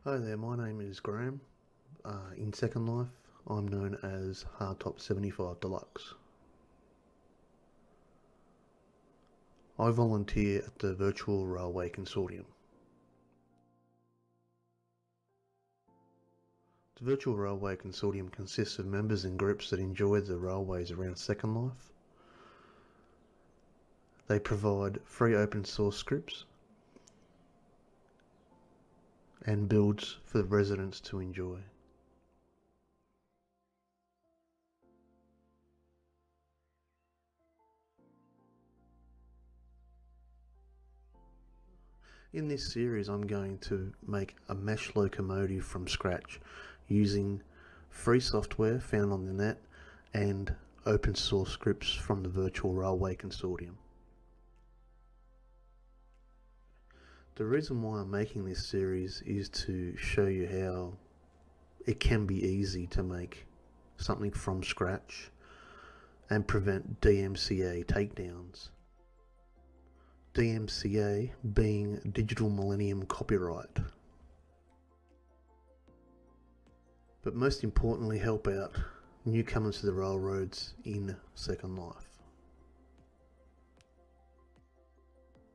Hi there, my name is Graham. In Second Life, I'm known as Hrdtop75 Deluxe. I volunteer at the Virtual Railway Consortium. The Virtual Railway Consortium consists of members and groups that enjoy the railways around Second Life. They provide free open source scripts and builds for the residents to enjoy. In this series, I'm going to make a mesh locomotive from scratch using free software found on the net and open source scripts from the Virtual Railway Consortium. The reason why I'm making this series is to show you how it can be easy to make something from scratch and prevent DMCA takedowns. DMCA being Digital Millennium Copyright. But most importantly, help out newcomers to the railroads in Second Life.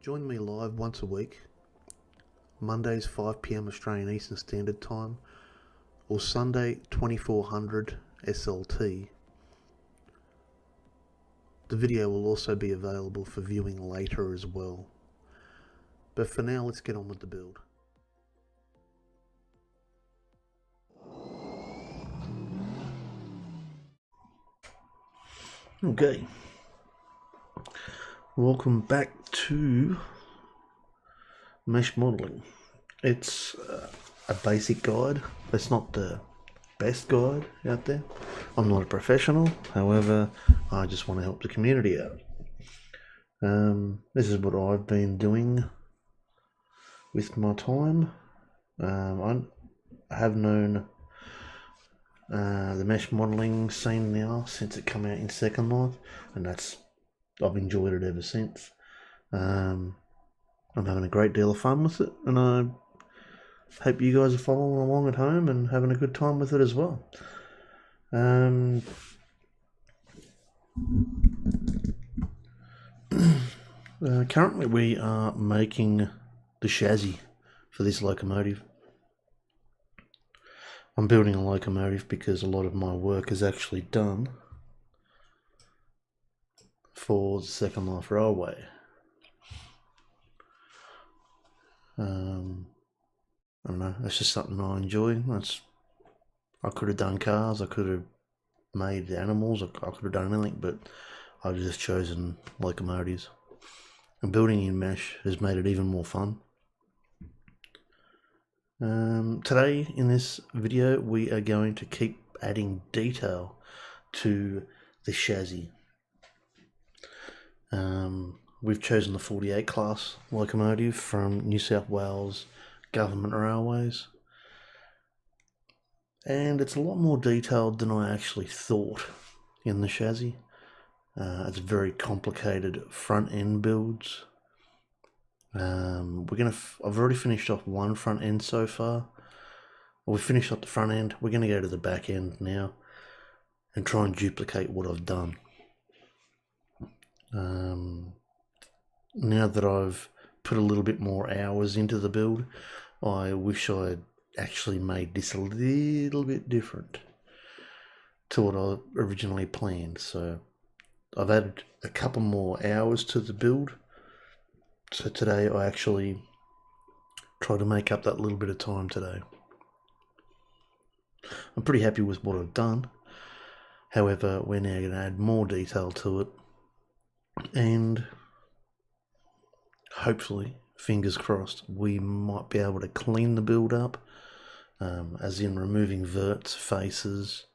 Join me live once a week, Mondays 5 PM Australian Eastern Standard Time, or Sunday 2400 SLT. The video will also be available for viewing later as well. But for now, let's get on with the build. Okay, welcome back to mesh modeling. It's a basic guide. It's not the best guide out there. I'm not a professional, however, I just want to help the community out. This is what I've been doing with my time. I have known the mesh modeling scene now since it came out in Second Life, and I've enjoyed it ever since. I'm having a great deal of fun with it, and I hope you guys are following along at home and having a good time with it as well. Currently we are making the chassis for this locomotive. I'm building a locomotive because a lot of my work is actually done for the Second Life Railway. I don't know, that's just something I enjoy. I could have done cars, I could have made animals, I could have done anything, but I've just chosen locomotives. And building in mesh has made it even more fun. Today in this video we are going to keep adding detail to the chassis. We've chosen the 48 class locomotive from New South Wales Government Railways, and it's a lot more detailed than I actually thought in the chassis. It's very complicated front end builds. I've already finished off one front end so far. We finished off the front end. We're going to go to the back end now and try and duplicate what I've done. Now that I've put a little bit more hours into the build, I wish I'd actually made this a little bit different to what I originally planned. So I've added a couple more hours to the build. So today I actually try to make up that little bit of time today. I'm pretty happy with what I've done. However, we're now going to add more detail to it, and hopefully, fingers crossed, we might be able to clean the build up, as in removing verts, faces,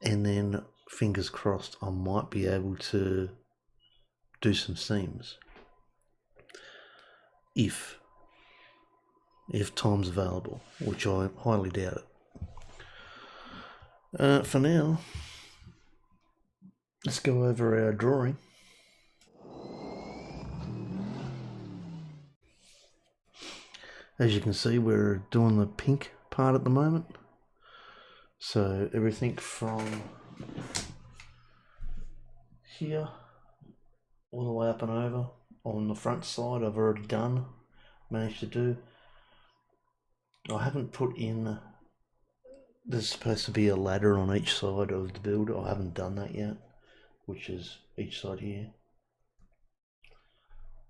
and then fingers crossed I might be able to do some seams if time's available, which I highly doubt it. For now, let's go over our drawing. As you can see, we're doing the pink part at the moment. So everything from here all the way up and over on the front side I've already done, managed to do. I haven't put in, there's supposed to be a ladder on each side of the build. I haven't done that yet, which is each side here.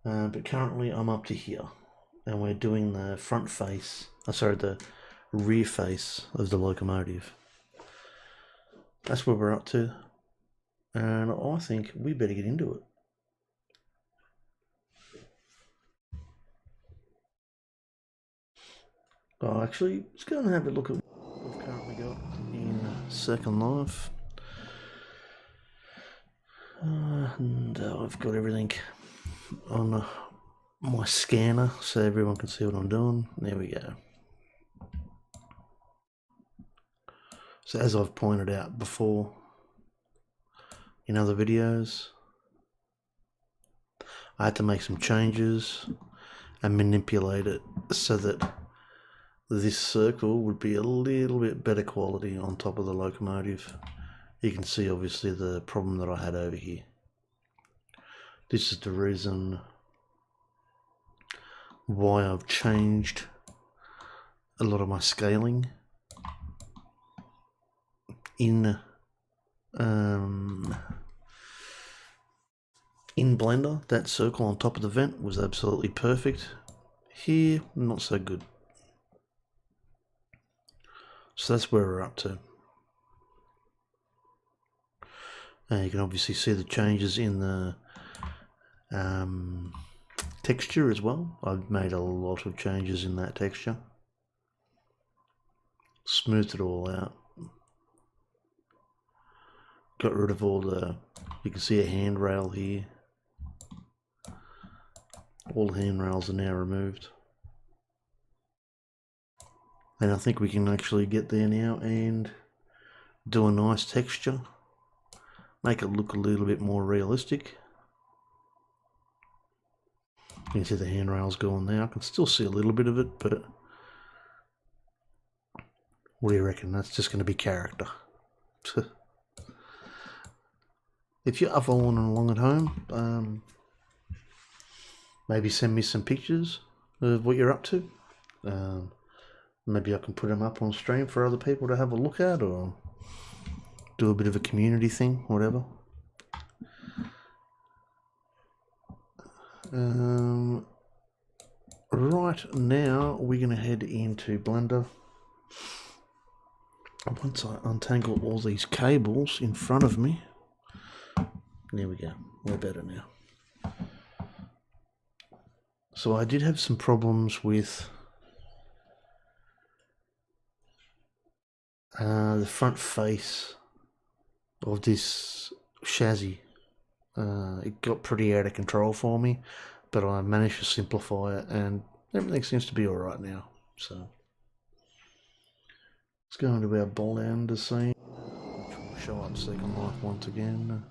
But currently I'm up to here, and we're doing the front face, the rear face of the locomotive. That's where we're up to, and I think we better get into it. Actually, let's go and have a look at what we've currently got in Second Life. And I've got everything on my scanner so everyone can see what I'm doing. There we go. So as I've pointed out before in other videos, I had to make some changes and manipulate it so that this circle would be a little bit better quality on top of the locomotive. You can see obviously the problem that I had over here. This is the reason why I've changed a lot of my scaling in Blender. That circle on top of the vent was absolutely perfect. Here, not so good. So that's where we're up to. You can obviously see the changes in the texture as well. I've made a lot of changes in that texture. Smoothed it all out. Got rid of all the, you can see a handrail here. All the handrails are now removed. And I think we can actually get there now and do a nice texture. Make it look a little bit more realistic. You can see the handrails going there. I can still see a little bit of it, but what do you reckon? That's just going to be character. If you're following along at home, maybe send me some pictures of what you're up to. Maybe I can put them up on stream for other people to have a look at, or do a bit of a community thing, whatever. Right now we're going to head into Blender. Once I untangle all these cables in front of me, there we go, we're better now. So I did have some problems with the front face of this chassis. It got pretty out of control for me, but I managed to simplify it and everything seems to be alright now. So let's go into our Blender scene, which will show up Second Life once again.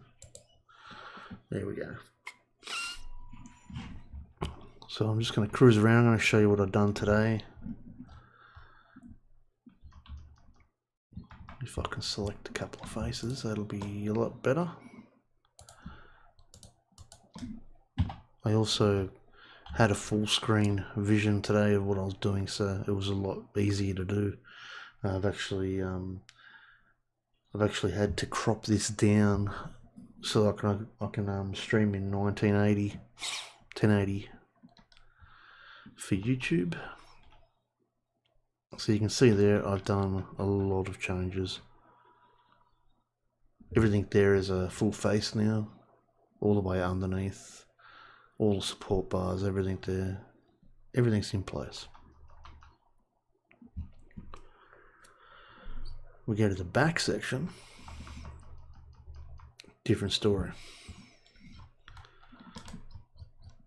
There we go. So I'm just going to cruise around. I'm going to show you what I've done today. If I can select a couple of faces, that'll be a lot better. I also had a full screen vision today of what I was doing, so it was a lot easier to do. I've actually had to crop this down so I can stream in 1080 for YouTube. So you can see there I've done a lot of changes. Everything there is a full face now, all the way underneath, all the support bars, everything there, everything's in place. We go to the back section, different story.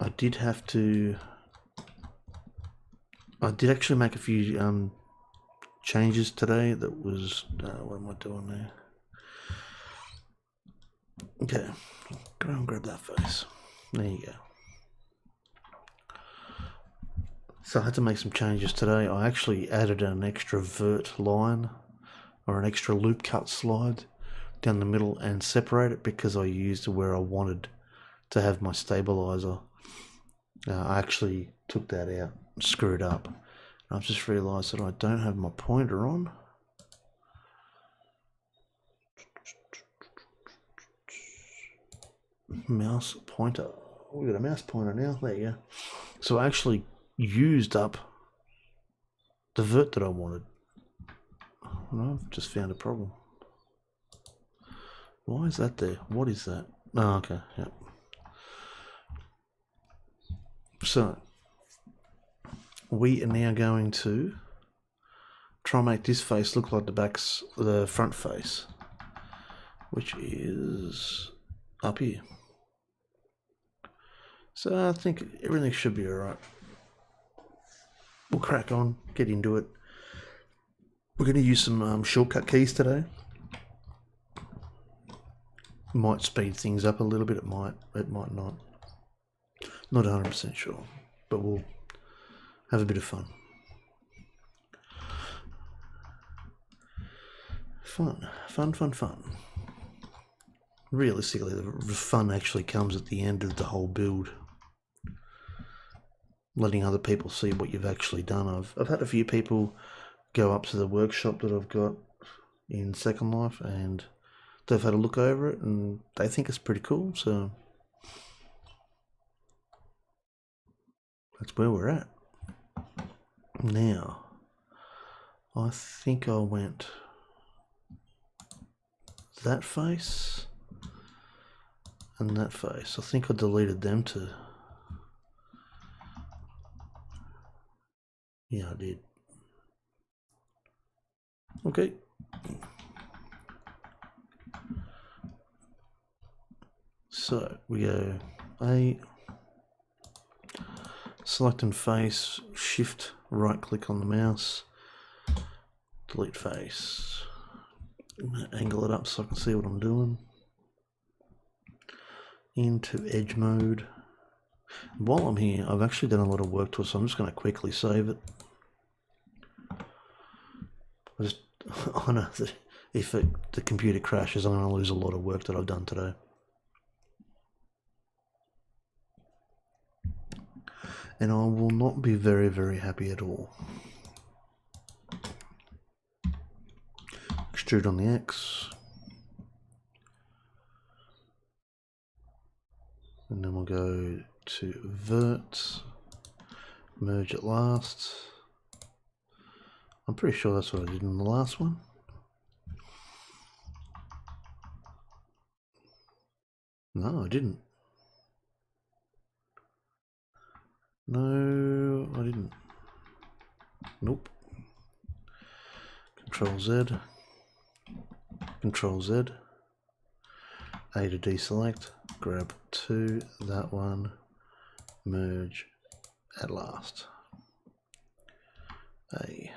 I did actually make a few changes today. That was what am I doing there? Okay, go and grab that face. There you go. So I had to make some changes today. I actually added an extra vert line or an extra loop cut slide down the middle and separate it because I used where I wanted to have my stabilizer. I actually took that out, screwed up. I've just realised that I don't have my pointer on. Mouse pointer. We've got a mouse pointer now. There you go. So I actually used up the vert that I wanted. And I've just found a problem. Why is that there? What is that? Oh, okay. Yep. So we are now going to try and make this face look like the front face, which is up here. So I think everything should be alright. We'll crack on, get into it. We're going to use some shortcut keys today. Might speed things up a little bit, it might not. Not 100% sure, but we'll have a bit of fun. Fun. Realistically, the fun actually comes at the end of the whole build. Letting other people see what you've actually done. I've had a few people go up to the workshop that I've got in Second Life and they've had a look over it and they think it's pretty cool, so that's where we're at. Now, I think I went that face and that face. I think I deleted them too. Yeah, I did. Okay. So we go select and face, shift right click on the mouse, delete face, angle it up so I can see what I'm doing, into edge mode. While I'm here, I've actually done a lot of work to it, so I'm just going to quickly save it. I know that if the computer crashes, I'm going to lose a lot of work that I've done today. And I will not be very, very happy at all. Extrude on the X. And then we'll go to vert, merge at last. I'm pretty sure that's what I did in the last one. No, I didn't. No, I didn't. Nope. Control Z. Control Z. A to deselect. Grab 2, that one. Merge at last. A.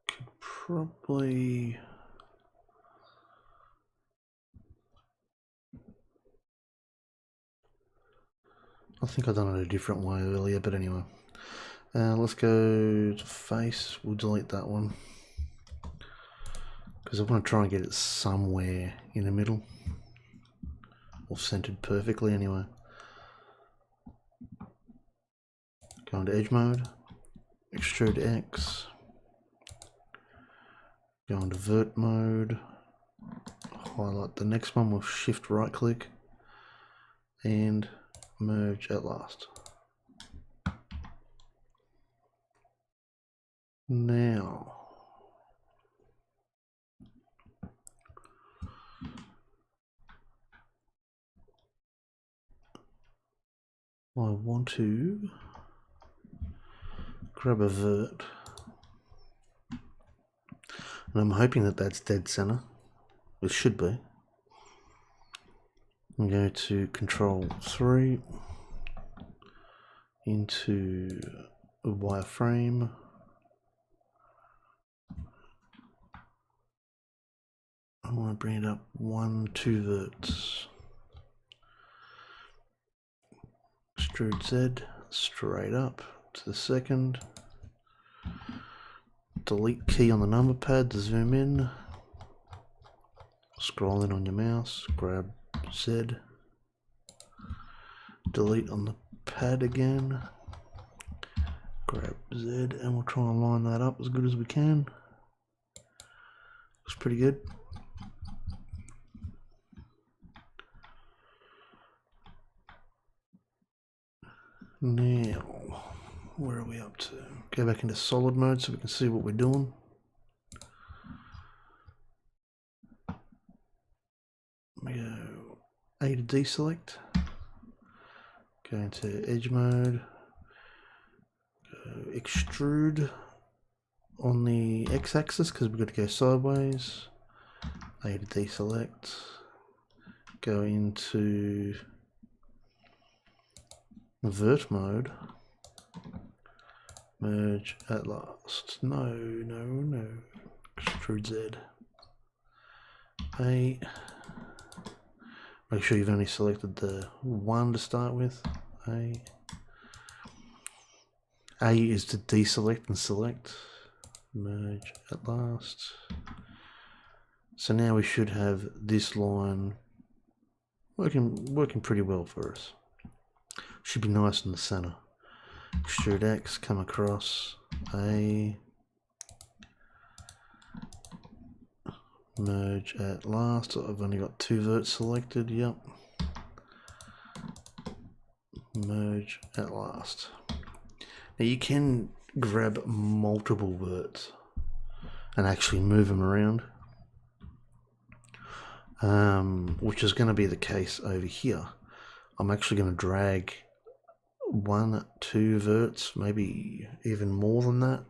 Could probably... I think I've done it a different way earlier, but anyway. Let's go to face. We'll delete that one. Because I want to try and get it somewhere in the middle. Or centered perfectly anyway. Go into edge mode. Extrude X. Go into vert mode. Highlight the next one with shift right click. And merge at last. Now, I want to grab a vert, and I'm hoping that that's dead center. It should be. I'm going to Control 3 into a wireframe. I want to bring it up 1, 2 verts. extrude Z straight up to the second. Delete key on the number pad to zoom in. Scroll in on your mouse, grab Z. Delete on the pad again. Grab Z, and we'll try and line that up as good as we can. Looks pretty good. Now, where are we up to? Go back into solid mode so we can see what we're doing. We go A to deselect. Go into edge mode. Go extrude on the x-axis because we've got to go sideways. A to deselect. Go into vert mode. Merge at last. No. Extrude Z. A. Make sure you've only selected the one to start with. A is to deselect and select. Merge at last. So now we should have this line working pretty well for us. Should be nice in the center. Extrude X, come across A, merge at last. I've only got two verts selected, yep. Merge at last. Now you can grab multiple verts and actually move them around, which is going to be the case over here. I'm actually going to drag 1, 2 verts, maybe even more than that,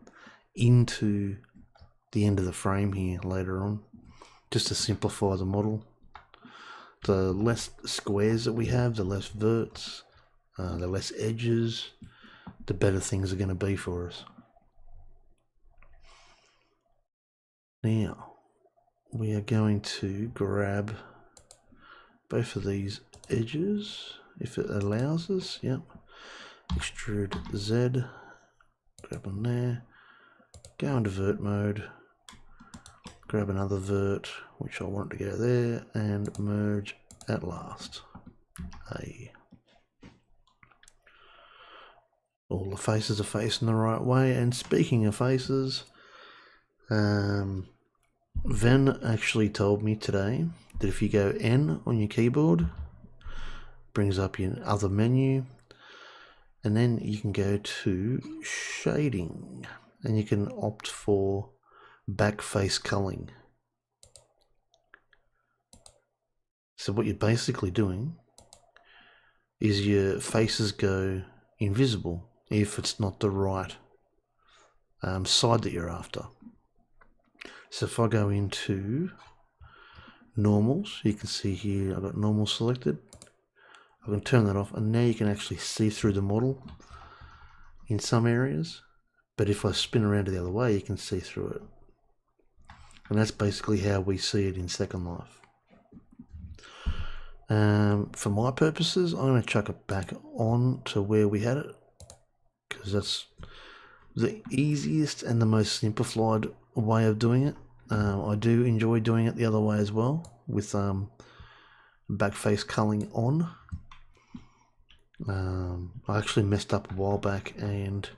into the end of the frame here later on, just to simplify the model. The less squares that we have, the less verts, the less edges, the better things are going to be for us. Now, we are going to grab both of these edges, if it allows us, yep. Extrude Z, grab on there, go into vert mode, grab another vert, which I want to go there, and merge at last. A. All the faces are facing the right way, and speaking of faces, Ven actually told me today that if you go N on your keyboard, brings up your other menu, and then you can go to shading and you can opt for backface culling. So what you're basically doing is your faces go invisible if it's not the right side that you're after. So if I go into normals, you can see here I've got normal selected. I can turn that off, and now you can actually see through the model in some areas, but if I spin around to the other way, you can see through it. And that's basically how we see it in Second Life. For my purposes, I'm going to chuck it back on to where we had it, because that's the easiest and the most simplified way of doing it. I do enjoy doing it the other way as well, with backface culling on. I actually messed up a while back and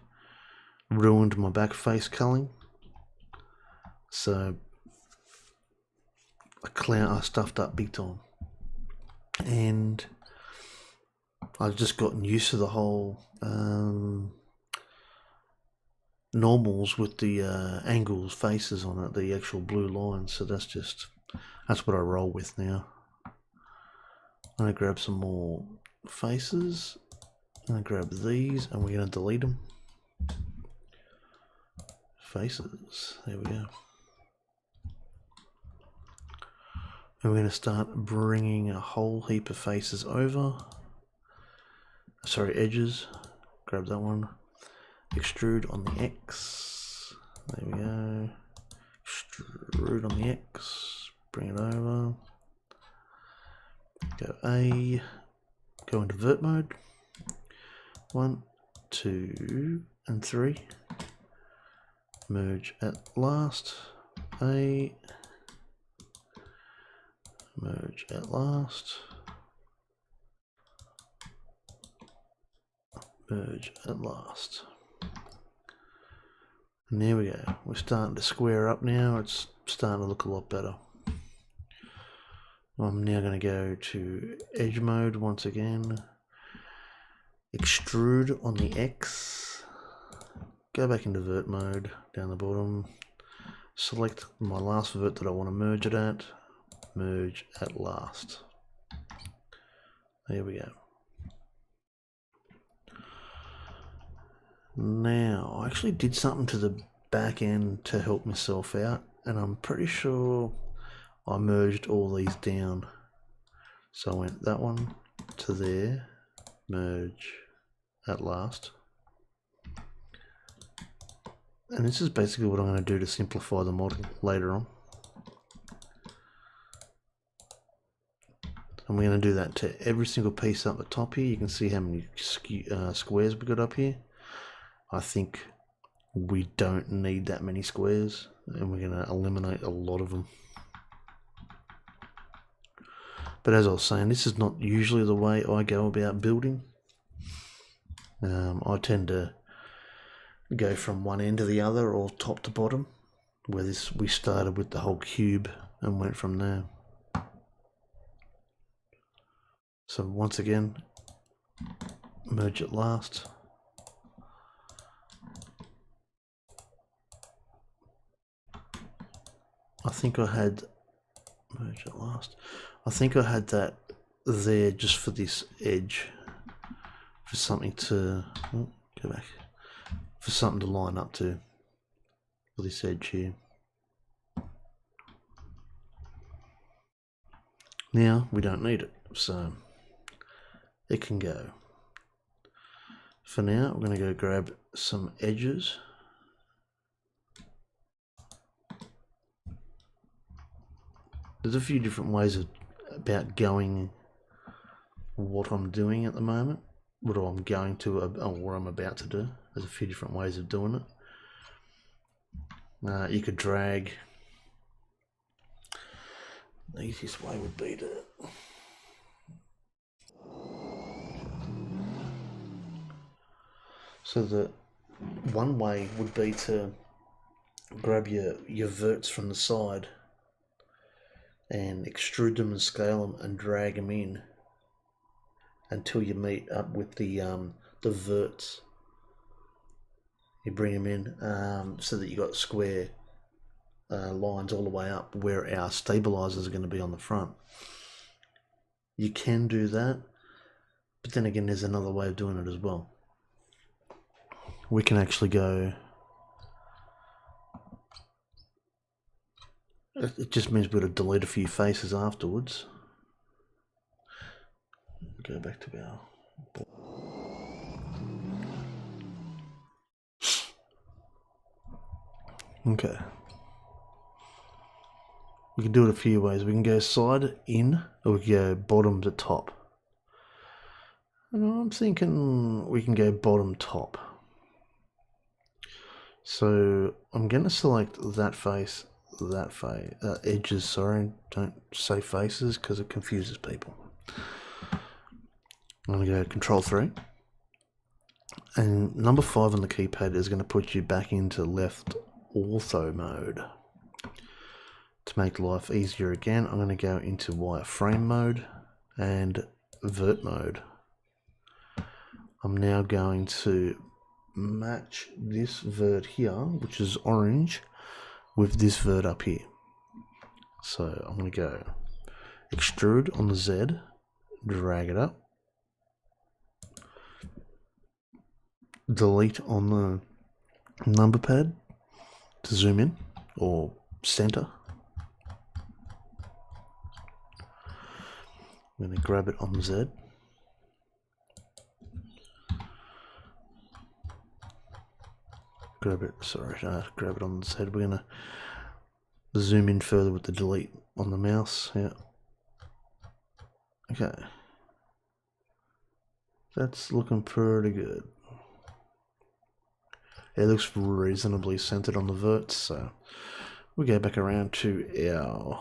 ruined my backface culling, so I stuffed up big time, and I've just gotten used to the whole normals with the angles, faces on it, the actual blue lines. So that's what I roll with now. I'm going to grab some more faces. I'm going to grab these and we're going to delete them. Faces, there we go. And we're going to start bringing a whole heap of faces over. Sorry, edges. Grab that one. Extrude on the X. There we go. Extrude on the X. Bring it over. Go A. Go into vert mode. 1, 2, and 3. Merge at last. A. Merge at last. Merge at last. And there we go. We're starting to square up now. It's starting to look a lot better. I'm now going to go to edge mode once again. Extrude on the X. Go back into vert mode down the bottom. Select my last vert that I want to merge it at. Merge at last. There we go. Now, I actually did something to the back end to help myself out, and I'm pretty sure I merged all these down. So I went that one to there, merge at last. And this is basically what I'm going to do to simplify the model later on. And we're going to do that to every single piece up the top here. You can see how many squares we got up here. I think we don't need that many squares, and we're going to eliminate a lot of them. But as I was saying, this is not usually the way I go about building. I tend to go from one end to the other, or top to bottom, where we started with the whole cube and went from there. So once again, merge at last. I think I had merge at last. I think I had that there just for this edge, for something to go back, for something to line up to for this edge here. Now we don't need it, so it can go. For now, we're going to go grab some edges. There's a few different ways about going what I'm doing at the moment, what I'm going to, or what I'm about to do. There's a few different ways of doing it. You could drag. The easiest way would be to the one way would be to grab your verts from the side and extrude them and scale them and drag them in until you meet up with the verts. You bring them in so that you got square lines all the way up where our stabilizers are going to be on the front. You can do that, but then again, there's another way of doing it as well. We can actually go. It just means we're going to delete a few faces afterwards. Go back to our. Okay. We can do it a few ways. We can go side in, or we can go bottom to top. And I'm thinking we can go bottom top. So I'm going to select that face, edges, sorry, don't say faces because it confuses people. I'm going to go Control 3. And number 5 on the keypad is going to put you back into left ortho mode. To make life easier again, I'm going to go into wireframe mode and vert mode. I'm now going to match this vert here, which is orange, with this vert up here. So I'm going to go extrude on the Z, drag it up, delete on the number pad to zoom in or center. I'm going to grab it on the Z. Grab it on the Z. We're going to zoom in further with the delete on the mouse. Yeah. Okay. That's looking pretty good. It looks reasonably centered on the verts, so we go back around to our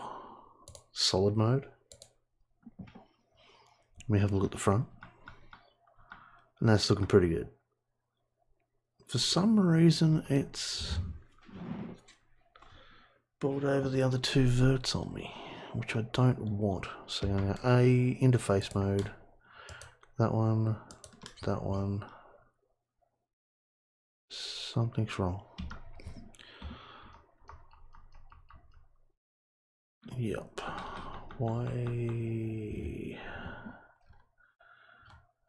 solid mode. We have a look at the front, and that's looking pretty good. For some reason, it's brought over the other two verts on me, which I don't want. So I'm going to A, interface mode, that one, that one. Something's wrong. Yep. Why?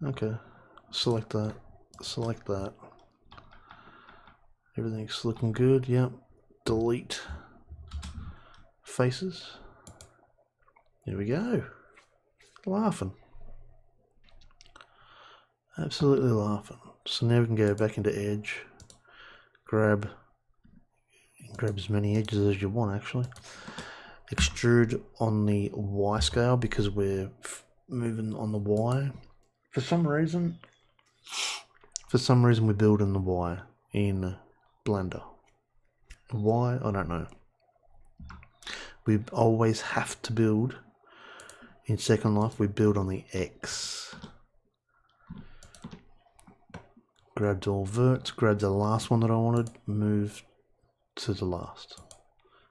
Okay. Select that. Select that. Everything's looking good. Yep. Delete faces. There we go. Laughing. Absolutely laughing. So now we can go back into Edge. Grab as many edges as you want, actually. Extrude on the Y scale because we're moving on the Y. For some reason we build in the Y in Blender. Why? I don't know. We always have to build in Second Life. We build on the X. Grabbed all verts, grabbed the last one that I wanted, move to the last.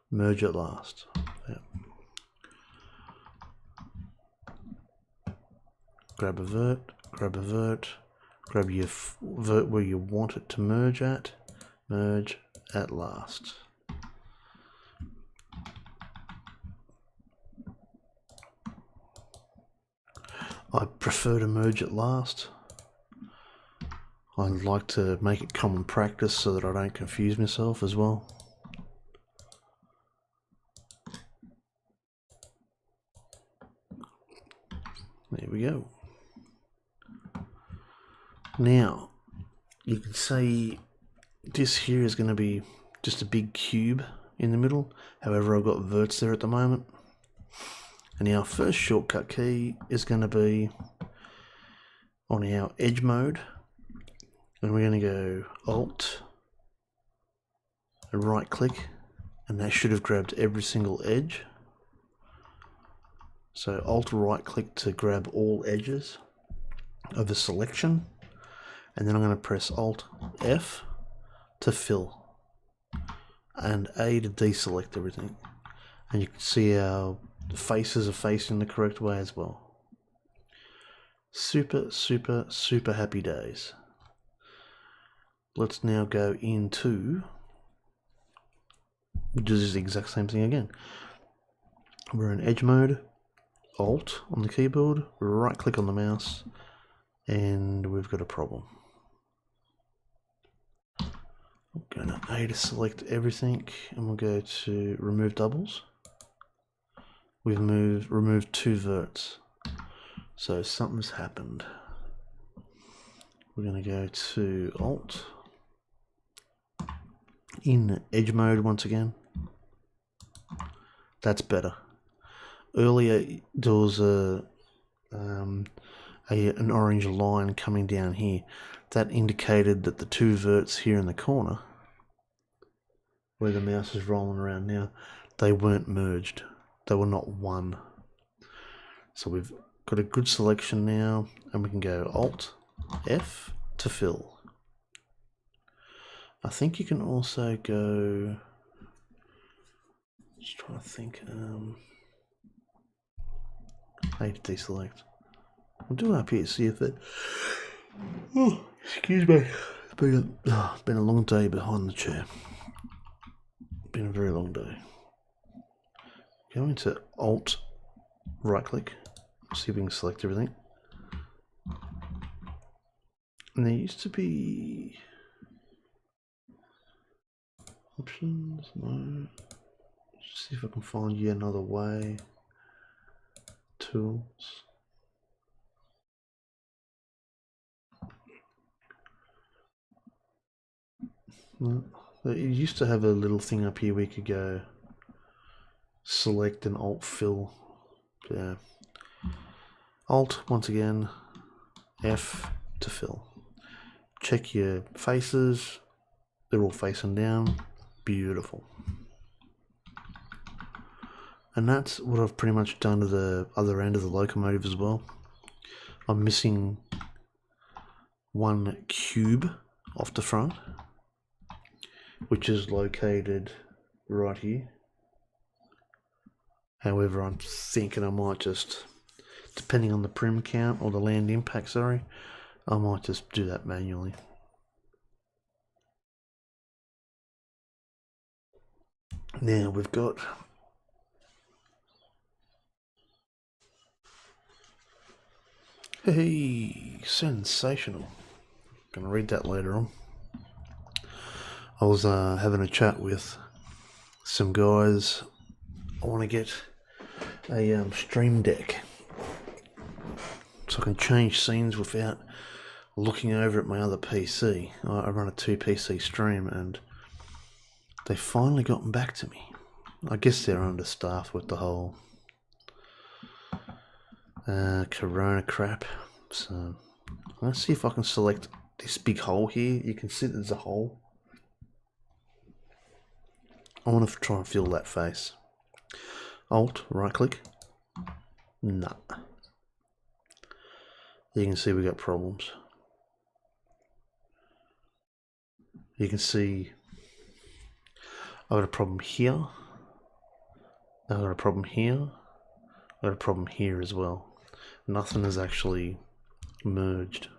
Merge at last. Yep. Grab a vert, grab your vert where you want it to merge at last. I prefer to merge at last. I like to make it common practice so that I don't confuse myself as well. There we go. Now, you can see this here is going to be just a big cube in the middle. However, I've got verts there at the moment. And our first shortcut key is going to be on our edge mode. And we're going to go Alt and right click, and that should have grabbed every single edge. So Alt right click to grab all edges of the selection, and then I'm going to press Alt F to fill and A to deselect everything. And you can see our faces are facing the correct way as well. Super, super, super happy days. Let's now go into, do the exact same thing again. We're in edge mode, Alt on the keyboard, right click on the mouse, and we've got a problem. I'm going to A to select everything, and we'll go to remove doubles. We've removed two verts, so something's happened. We're going to go to Alt, in edge mode once again. That's better. Earlier there was an orange line coming down here. That indicated that the two verts here in the corner, where the mouse is rolling around now, they weren't merged. They were not one. So we've got a good selection now, and we can go Alt F to fill. I think you can also go, just trying to think, I need to deselect. I'll do it up here, see if it, oh, excuse me, it's been a long day behind the chair. Been a very long day. Go into Alt, right click, see if we can select everything. And there used to be options, no. Just see if I can find yet another way. Tools. No. It used to have a little thing up here we could go select and Alt fill. Yeah. Alt once again, F to fill. Check your faces, they're all facing down, beautiful. And that's what I've pretty much done to the other end of the locomotive as well. I'm missing one cube off the front, which is located right here. However, I'm thinking I might just, depending on the prim count or the land impact, sorry, I might just do that manually. Now we've got hey, sensational. Gonna read that later on. I was having a chat with some guys. I want to get a stream deck so I can change scenes without looking over at my other PC. I run a 2-PC stream and they've finally gotten back to me. I guess they're understaffed with the whole corona crap. So let's see if I can select this big hole here. You can see there's a hole. I want to try and fill that face. Alt, right click. Nah. You can see we got problems. You can see I've got a problem here. I've got a problem here. I've got a problem here as well. Nothing is actually merged.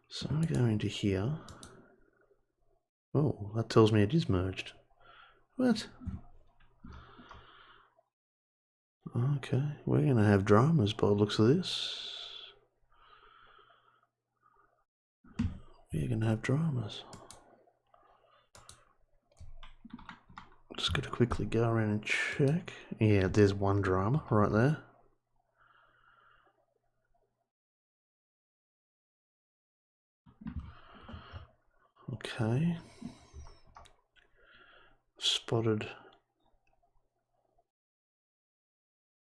So I'm going to go into here. Oh, that tells me it is merged. What? Okay, we're going to have dramas by the looks of this. We're going to have dramas. Just got to quickly go around and check. Yeah, there's one drama right there. Okay. Spotted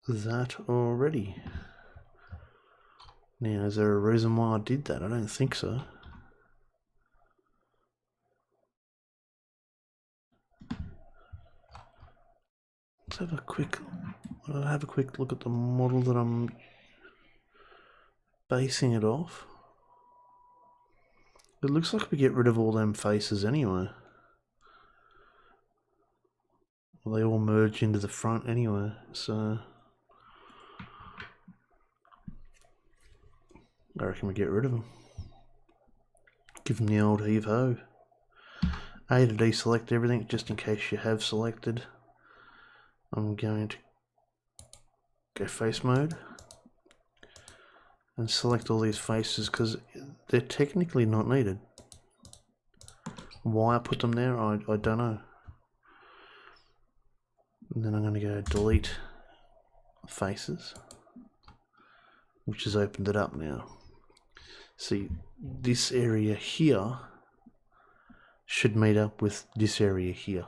that already. Now, is there a reason why I did that? I don't think so. Let's have a quick look at the model that I'm basing it off. It looks like we get rid of all them faces anyway. Well, they all merge into the front anyway, so I reckon we get rid of them. Give them the old heave-ho. A to deselect everything just in case you have selected. I'm going to go face mode and select all these faces because they're technically not needed. Why I put them there, I don't know. And then I'm going to go delete faces, which has opened it up now. See, this area here should meet up with this area here.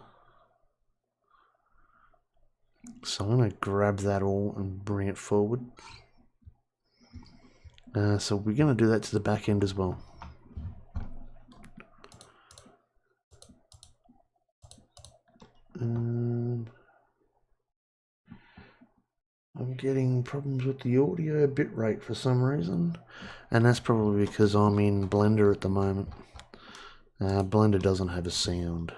So I'm going to grab that all and bring it forward. So we're going to do that to the back end as well. I'm getting problems with the audio bitrate for some reason, and that's probably because I'm in Blender at the moment. Blender doesn't have a sound.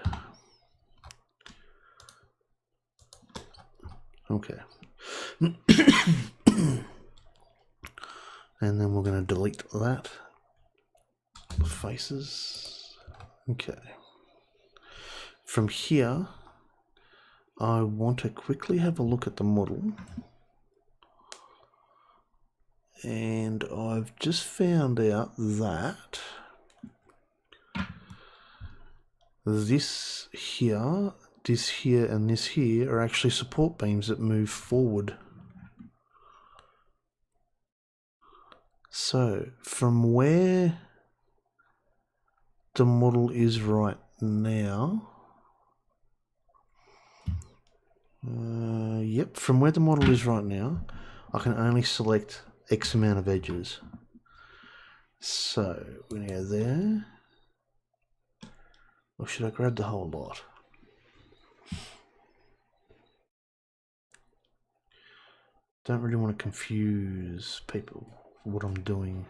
Okay. And then we're going to delete that. The faces. Okay. From here, I want to quickly have a look at the model. And I've just found out that this here, and this here are actually support beams that move forward. So, from where the model is right now, yep, from where the model is right now, I can only select X amount of edges. So we're going to go there. Or should I grab the whole lot? Don't really want to confuse people for what I'm doing.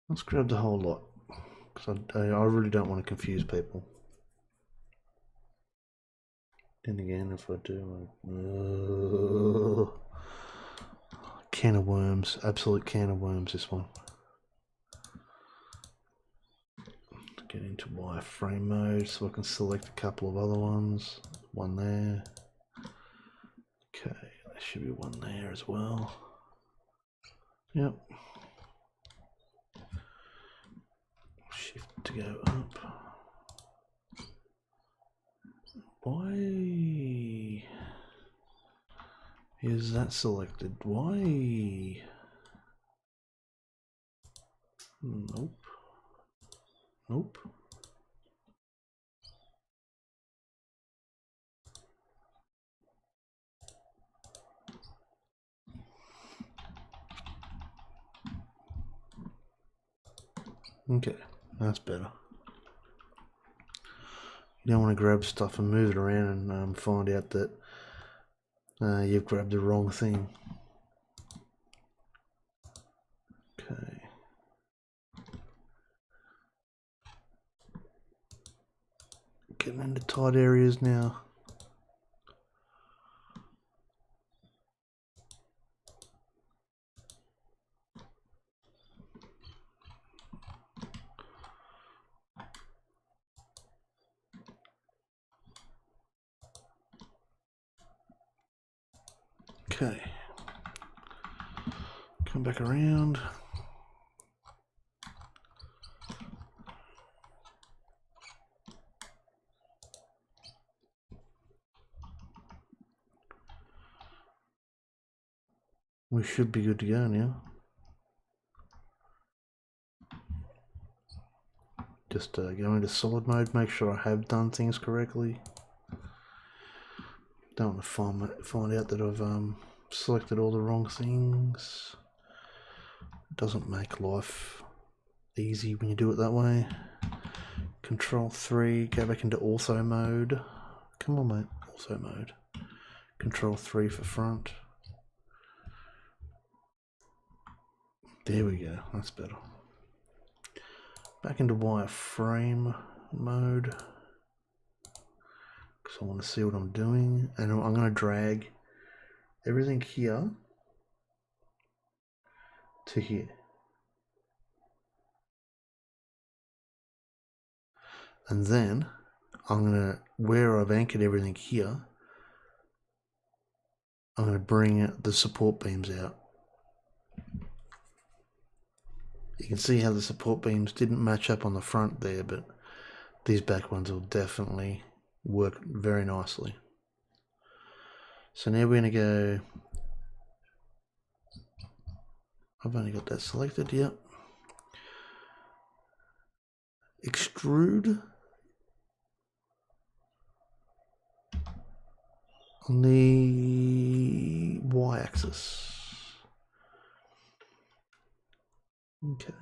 Let's grab the whole lot, because I really don't want to confuse people. Then again, if I do, can of worms, absolute can of worms, this one. Get into wireframe mode so I can select a couple of other ones. One there. Okay, there should be one there as well. Yep. Shift to go up. Why is that selected? Why? Nope. Nope. Okay, that's better. You don't want to grab stuff and move it around and find out that you've grabbed the wrong thing. Okay. Getting into tight areas now. Okay. Come back around. We should be good to go now. Just go into solid mode, make sure I have done things correctly. Don't want to find out that I've selected all the wrong things. It doesn't make life easy when you do it that way. Control 3, go back into ortho mode. Come on, mate, ortho mode. Control 3 for front. There we go, that's better. Back into wireframe mode, because I want to see what I'm doing, and I'm going to drag everything here to here. And then I'm going to, where I've anchored everything here, I'm going to bring the support beams out. You can see how the support beams didn't match up on the front there, but these back ones will definitely work very nicely. So now we're going to go, I've only got that selected, yep. Extrude on the y-axis. Okay,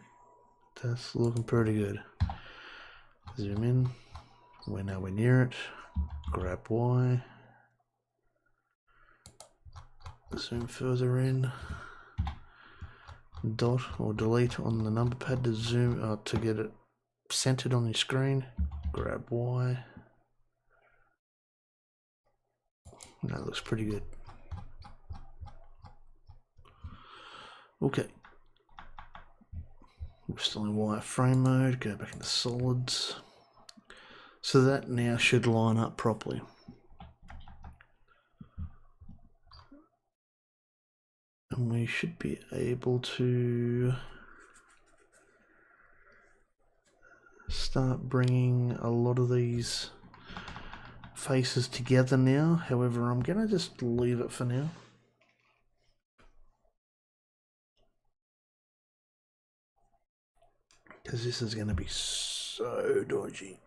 that's looking pretty good. Zoom in, we're nowhere near it. Grab Y. Zoom further in. Dot or delete on the number pad to zoom to get it centered on your screen. Grab Y. That looks pretty good. Okay. We're still in wireframe mode. Go back into solids. So that now should line up properly. And we should be able to start bringing a lot of these faces together now. However, I'm going to just leave it for now. Because this is going to be so dodgy.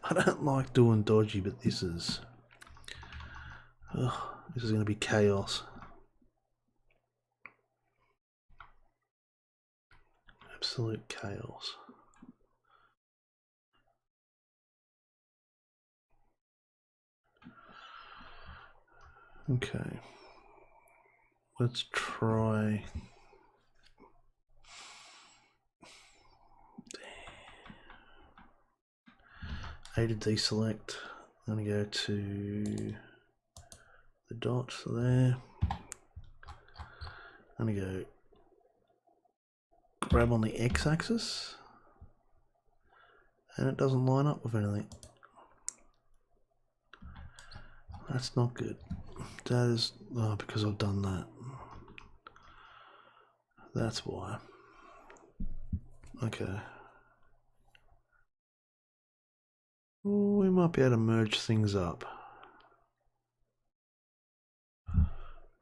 I don't like doing dodgy, but this is... This is going to be chaos. Absolute chaos. Okay. Let's try. A to deselect. I'm going to go to the dots there. I'm going to go grab on the x-axis, and it doesn't line up with anything. That's not good. That is because I've done that. That's why. Okay. We might be able to merge things up.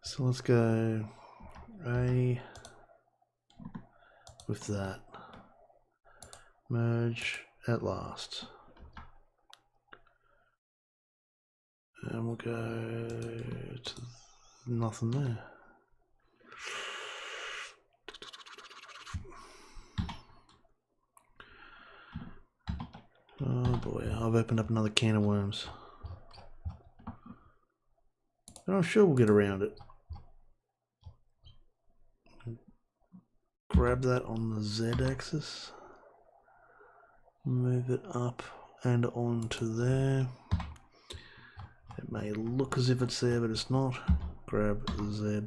So let's go A with that. Merge at last. And we'll go to nothing there. Oh boy, I've opened up another can of worms. But I'm sure we'll get around it. Grab that on the Z-axis. Move it up and onto there. It may look as if it's there, but it's not. Grab Z,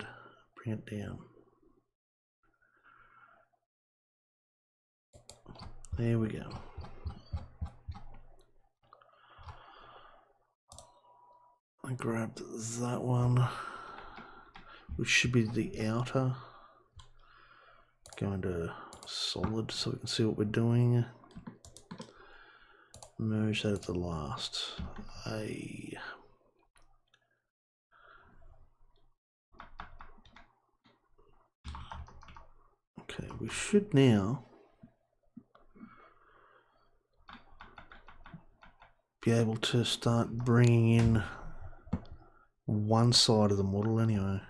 bring it down. There we go. I grabbed that one, which should be the outer. Going to solid so we can see what we're doing. Merge that at the last. Okay, we should now be able to start bringing in one side of the model anyway.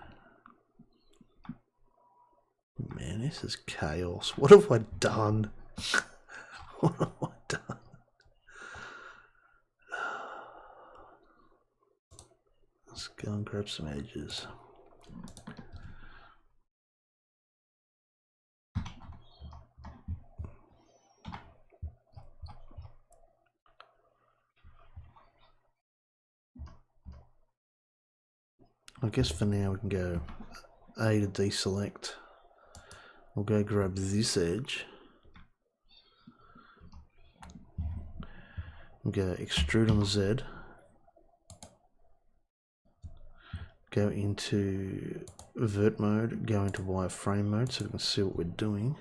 Man, this is chaos. What have I done? What have I done? Let's go and grab some edges. I guess for now we can go A to deselect. We'll go grab this edge. We'll go extrude on the Z. Go into vert mode, go into wireframe mode so we can see what we're doing.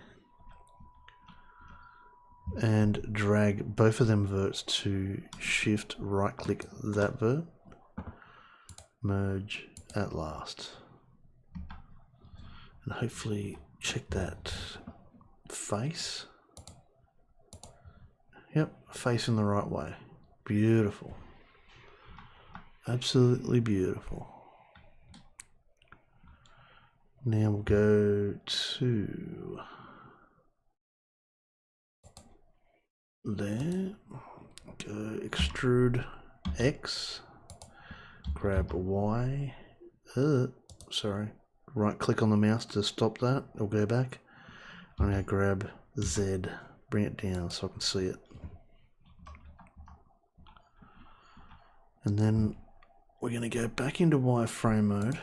And drag both of them verts to shift right click that vert. Merge at last. And hopefully check that face. Yep, facing the right way. Beautiful. Absolutely beautiful. Now we'll go to there. Go extrude X. Grab Y. Sorry. Right click on the mouse to stop that. It'll go back. I'm going to grab Z. Bring it down so I can see it. And then we're going to go back into wireframe mode.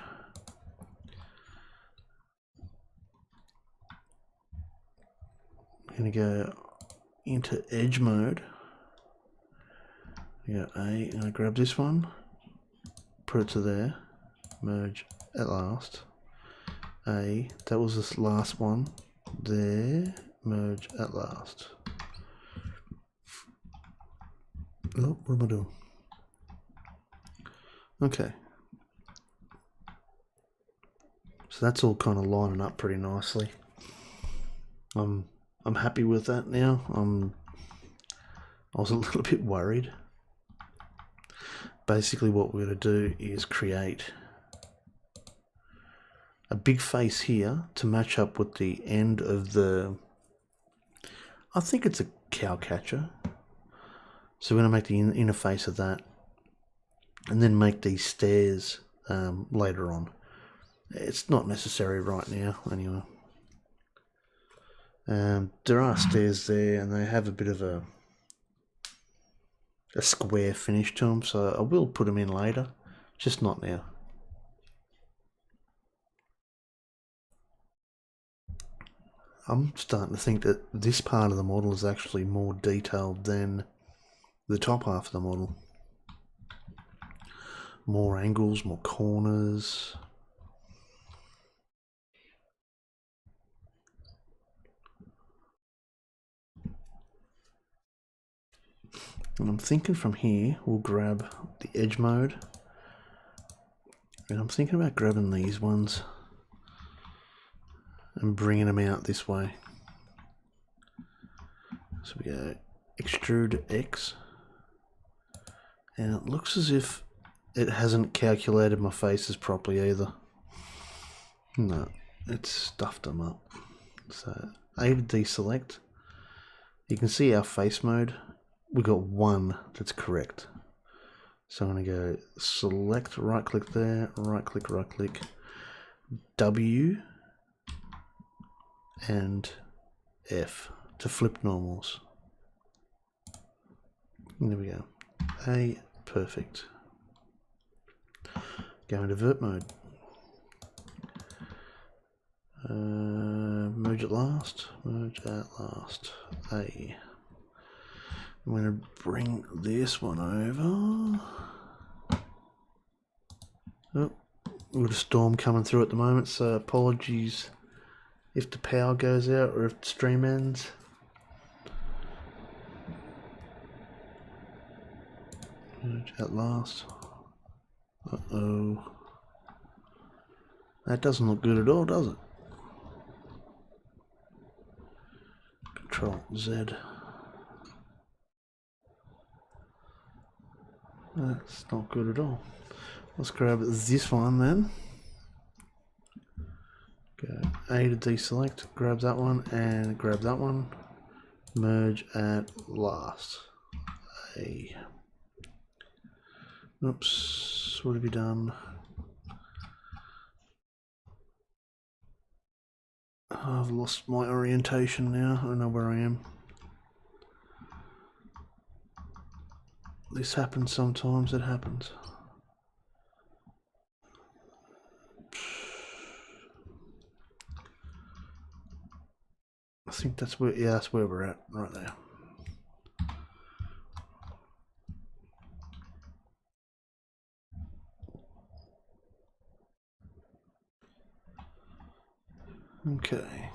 We're going to go into edge mode. We go A, and I grab this one, put it to there, merge at last. A, that was this last one, there, merge at last. Oh, what am I doing? Okay. So that's all kind of lining up pretty nicely. I'm happy with that now. I was a little bit worried. Basically what we're going to do is create a big face here to match up with the end of the, I think it's a cow catcher. So we're going to make the inner face of that, and then make these stairs later on. It's not necessary right now, anyway. There are stairs there, and they have a bit of a square finish to them, so I will put them in later, just not now. I'm starting to think that this part of the model is actually more detailed than the top half of the model. More angles, more corners. And I'm thinking from here, we'll grab the edge mode. And I'm thinking about grabbing these ones and bringing them out this way. So we go extrude X. And it looks as if it hasn't calculated my faces properly either. No, it's stuffed them up. So A to deselect. You can see our face mode. We've got one that's correct. So I'm going to go select, right click there, right click, W and F to flip normals. And there we go. A, perfect. Go into vert mode. Merge at last. Merge at last. A. I'm going to bring this one over. Oh, we've got a storm coming through at the moment, so apologies if the power goes out or if the stream ends. Merge at last. Uh-oh. That doesn't look good at all, does it? Control Z. That's not good at all. Let's grab this one then. Go A to deselect, grab that one and grab that one. Merge at last. A. Oops, what have you done? Oh, I've lost my orientation now. I don't know where I am. This happens sometimes, it happens. I think that's where, yeah, that's where we're at, right there. Okay.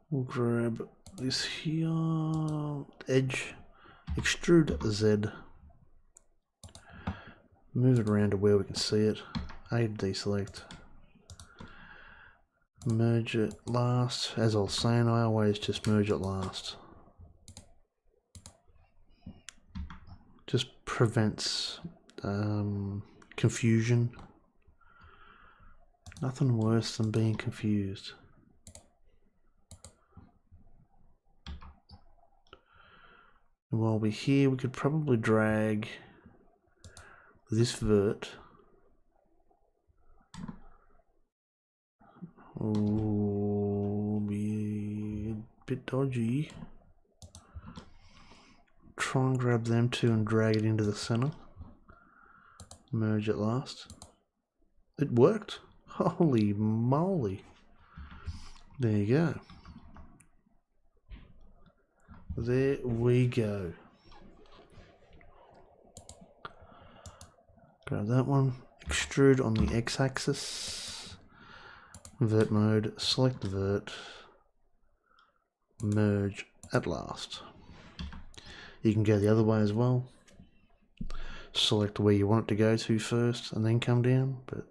We'll grab this here, edge, extrude Z, move it around to where we can see it, A to deselect, merge it last. As I was saying, I always just merge it last. Just prevents confusion. Nothing worse than being confused. And while we're here, we could probably drag this vert. Oh, be a bit dodgy. Try and grab them two and drag it into the center. Merge at last. It worked. Holy moly. There you go. There we go. Grab that one. Extrude on the x-axis. Vert mode. Select the vert. Merge at last. You can go the other way as well. Select where you want it to go to first and then come down, but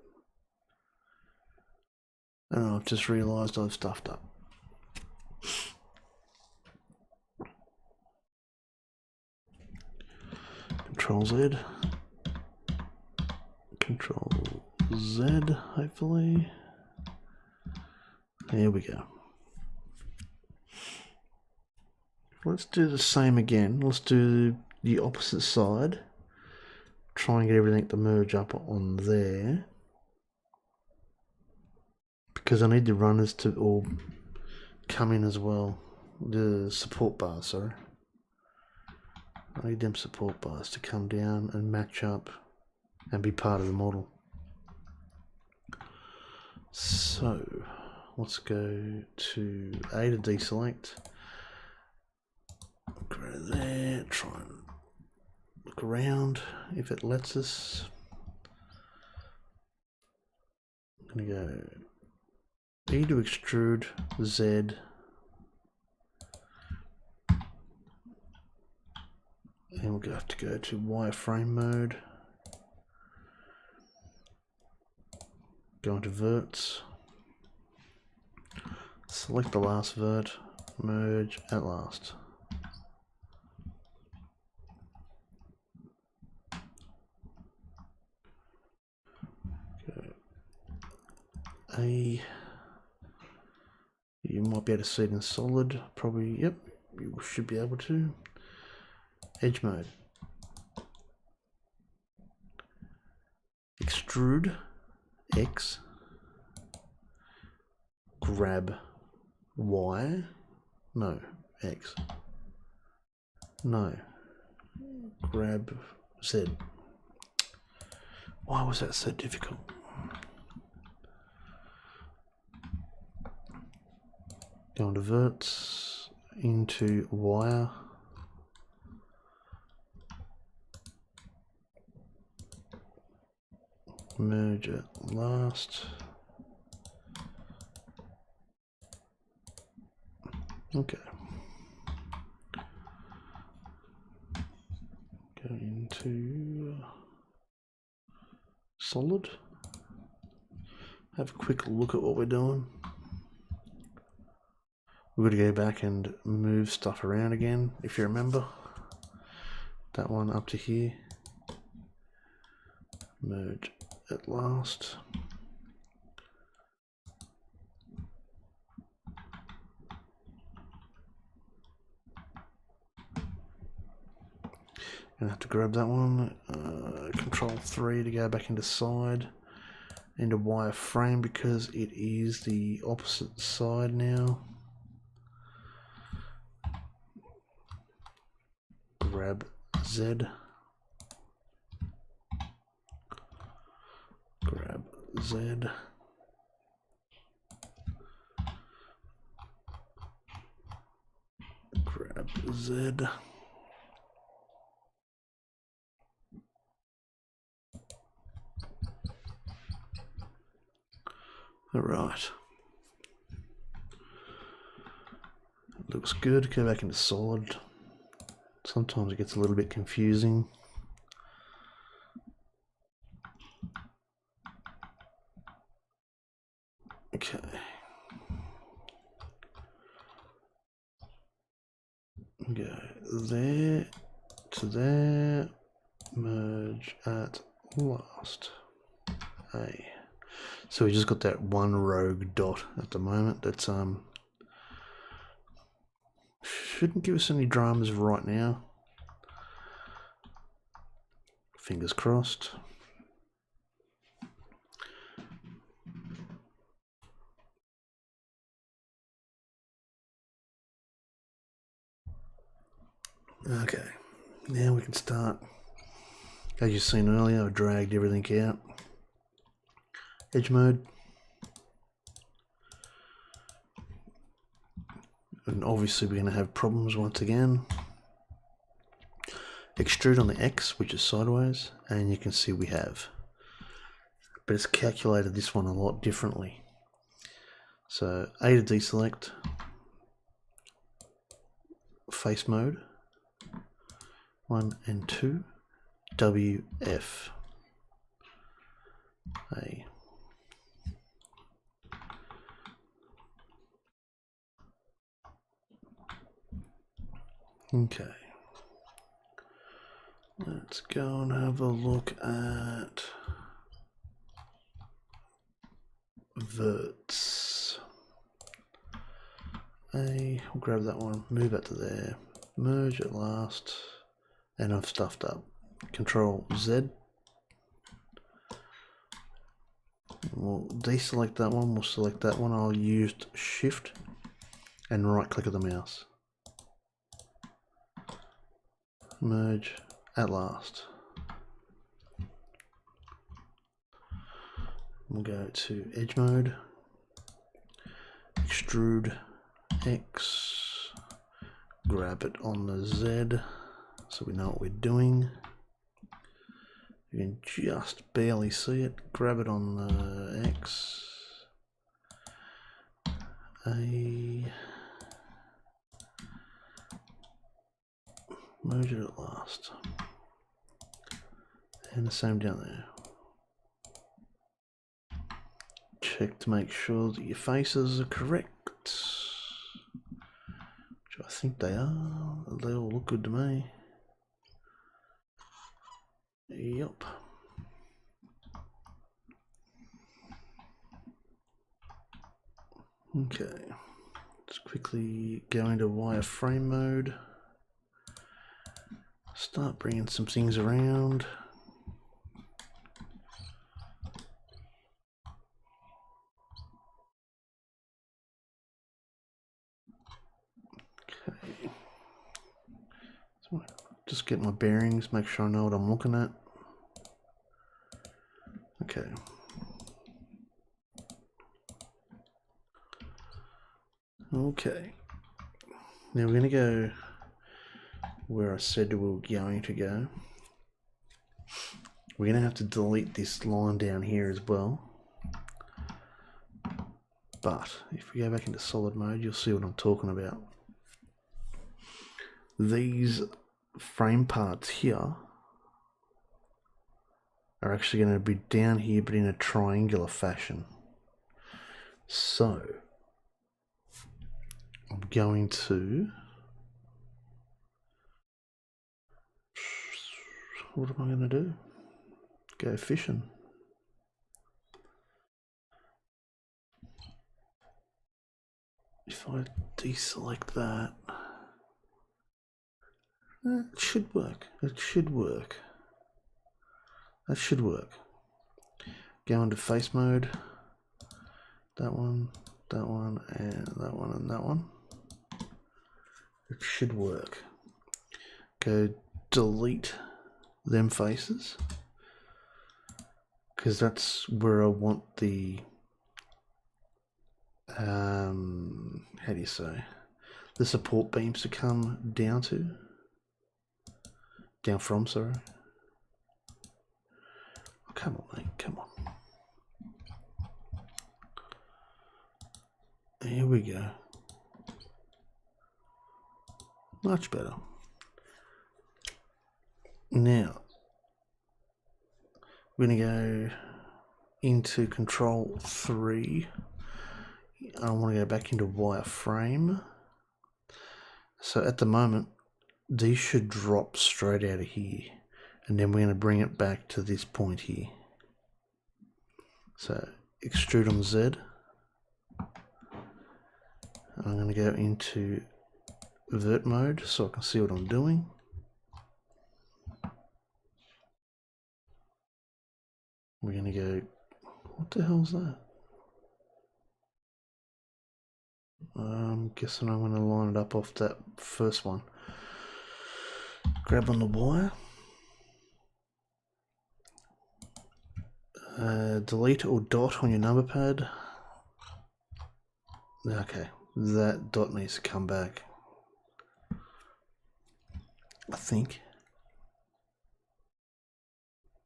I've just realised I've stuffed up. Control Z. Control Z, hopefully. There we go. Let's do the same again. Let's do the opposite side. Try and get everything to merge up on there. Because I need the runners to all come in as well. The support bars, sorry. I need them support bars to come down and match up and be part of the model. So let's go to A to deselect. Go there, try and look around if it lets us. I'm going to go E to extrude, Z. And we'll have to go to wireframe mode. Go into verts. Select the last vert, merge at last. A, you might be able to see it in solid, probably, yep, you should be able to. Edge mode. Extrude, X, grab Y, no, X, no, grab Z. Why was that so difficult? Go into verts, into wire, merge at last. Okay. Go into solid. Have a quick look at what we're doing. We've got to go back and move stuff around again, if you remember. That one up to here. Merge at last. Gonna have to grab that one. Control 3 to go back into side. Into wireframe because it is the opposite side now. Grab Z. Grab Z. Grab Z. All right. Looks good. Go back into solid. Sometimes it gets a little bit confusing. Okay. Go there to there. Merge at last. A. So we just got that one rogue dot at the moment. That's shouldn't give us any dramas right now. Fingers crossed. Okay, now we can start. As you've seen earlier, I dragged everything out. Edge mode. And obviously we're going to have problems once again. Extrude on the X, which is sideways, and you can see we have. But it's calculated this one a lot differently. So A to deselect. Face mode. 1 and 2. WF. A. Okay. Let's go and have a look at verts. We'll grab that one, move that to there, merge at last, and I've stuffed up. Control Z. We'll deselect that one, we'll select that one. I'll use Shift and right click of the mouse. Merge at last. We'll go to edge mode, extrude X, grab it on the Z so we know what we're doing. You can just barely see it, grab it on the X, merge it at last, and the same down there. Check to make sure that your faces are correct, which I think they are. They all look good to me. Yep. Okay, let's quickly go into wireframe mode. Start bringing some things around. Okay. So just get my bearings, make sure I know what I'm looking at. Okay. Okay. Now we're going to go where I said we were going to go. We're going to have to delete this line down here as well. But if we go back into solid mode, you'll see what I'm talking about. These frame parts here are actually going to be down here, but in a triangular fashion. So I'm going to, what am I going to do? Go fishing. If I deselect that, it should work. It should work. That should work. Go into face mode. That one, and that one, and that one. It should work. Go delete them faces, because that's where I want the how do you say, the support beams to come down to, sorry. Oh, come on, mate, come on. Here we go. Much better. Now we're going to go into Control 3. I want to go back into wireframe. So at the moment, these should drop straight out of here, and then we're going to bring it back to this point here. So extrude on Z. I'm going to go into vert mode so I can see what I'm doing. We're going to go, what the hell's that? I'm guessing I'm going to line it up off that first one. Grab on the wire. Delete or dot on your number pad. Okay, that dot needs to come back, I think.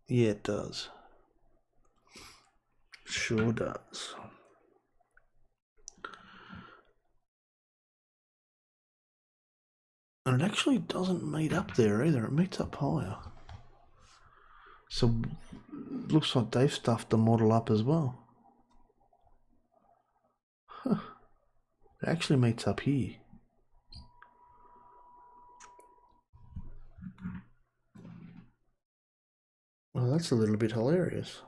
Yeah, it does. Sure does. And it actually doesn't meet up there either, it meets up higher. So looks like they've stuffed the model up as well. Huh. It actually meets up here. Well, that's a little bit hilarious.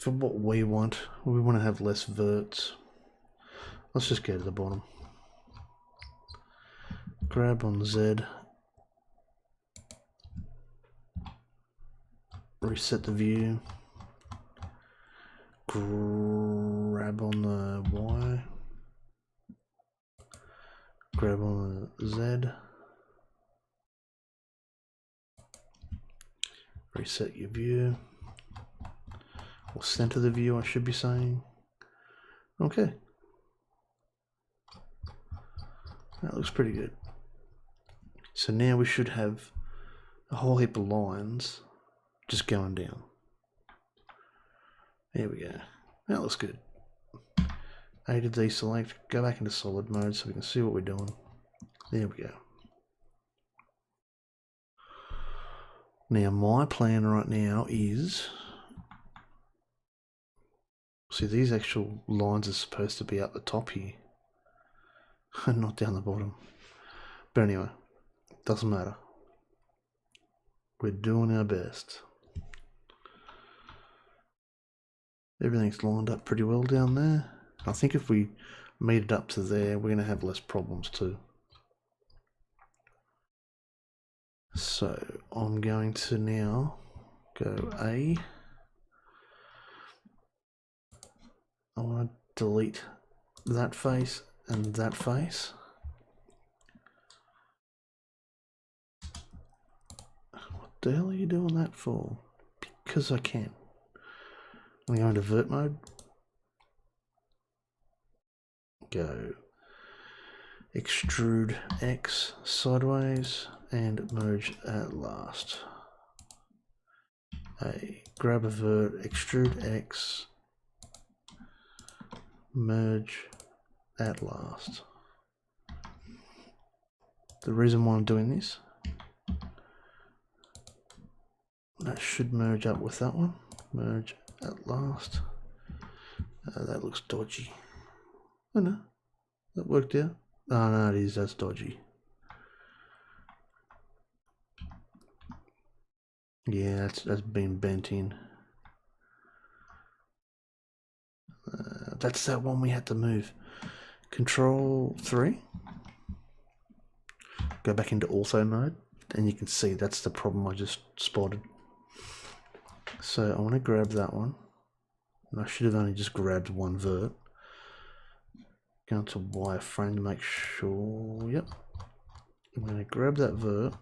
for what we want to have less verts. Let's just go to the bottom. Grab on Z. Reset the view. Grab on the Y. Grab on the Z. Reset your view. Or center the view, I should be saying. Okay. That looks pretty good. So now we should have a whole heap of lines just going down. There we go. That looks good. A to deselect, go back into solid mode so we can see what we're doing. There we go. Now my plan right now is, see, these actual lines are supposed to be up the top here and not down the bottom. But anyway, doesn't matter. We're doing our best. Everything's lined up pretty well down there. I think if we meet it up to there, we're going to have less problems too. So I'm going to now go A. I want to delete that face and that face. What the hell are you doing that for? Because I can. I'm going to vert mode. Go extrude X sideways and merge at last. Grab a vert, extrude X, merge at last. The reason why I'm doing this, that should merge up with that one. Merge at last. That looks dodgy. Oh no, that worked out. Oh no, it is, that's dodgy. Yeah, that's been bent in. That's that one we had to move. Control 3. Go back into ortho mode, and you can see that's the problem I just spotted. So I want to grab that one, and I should have only just grabbed one vert. Go to wireframe to make sure. Yep. I'm going to grab that vert.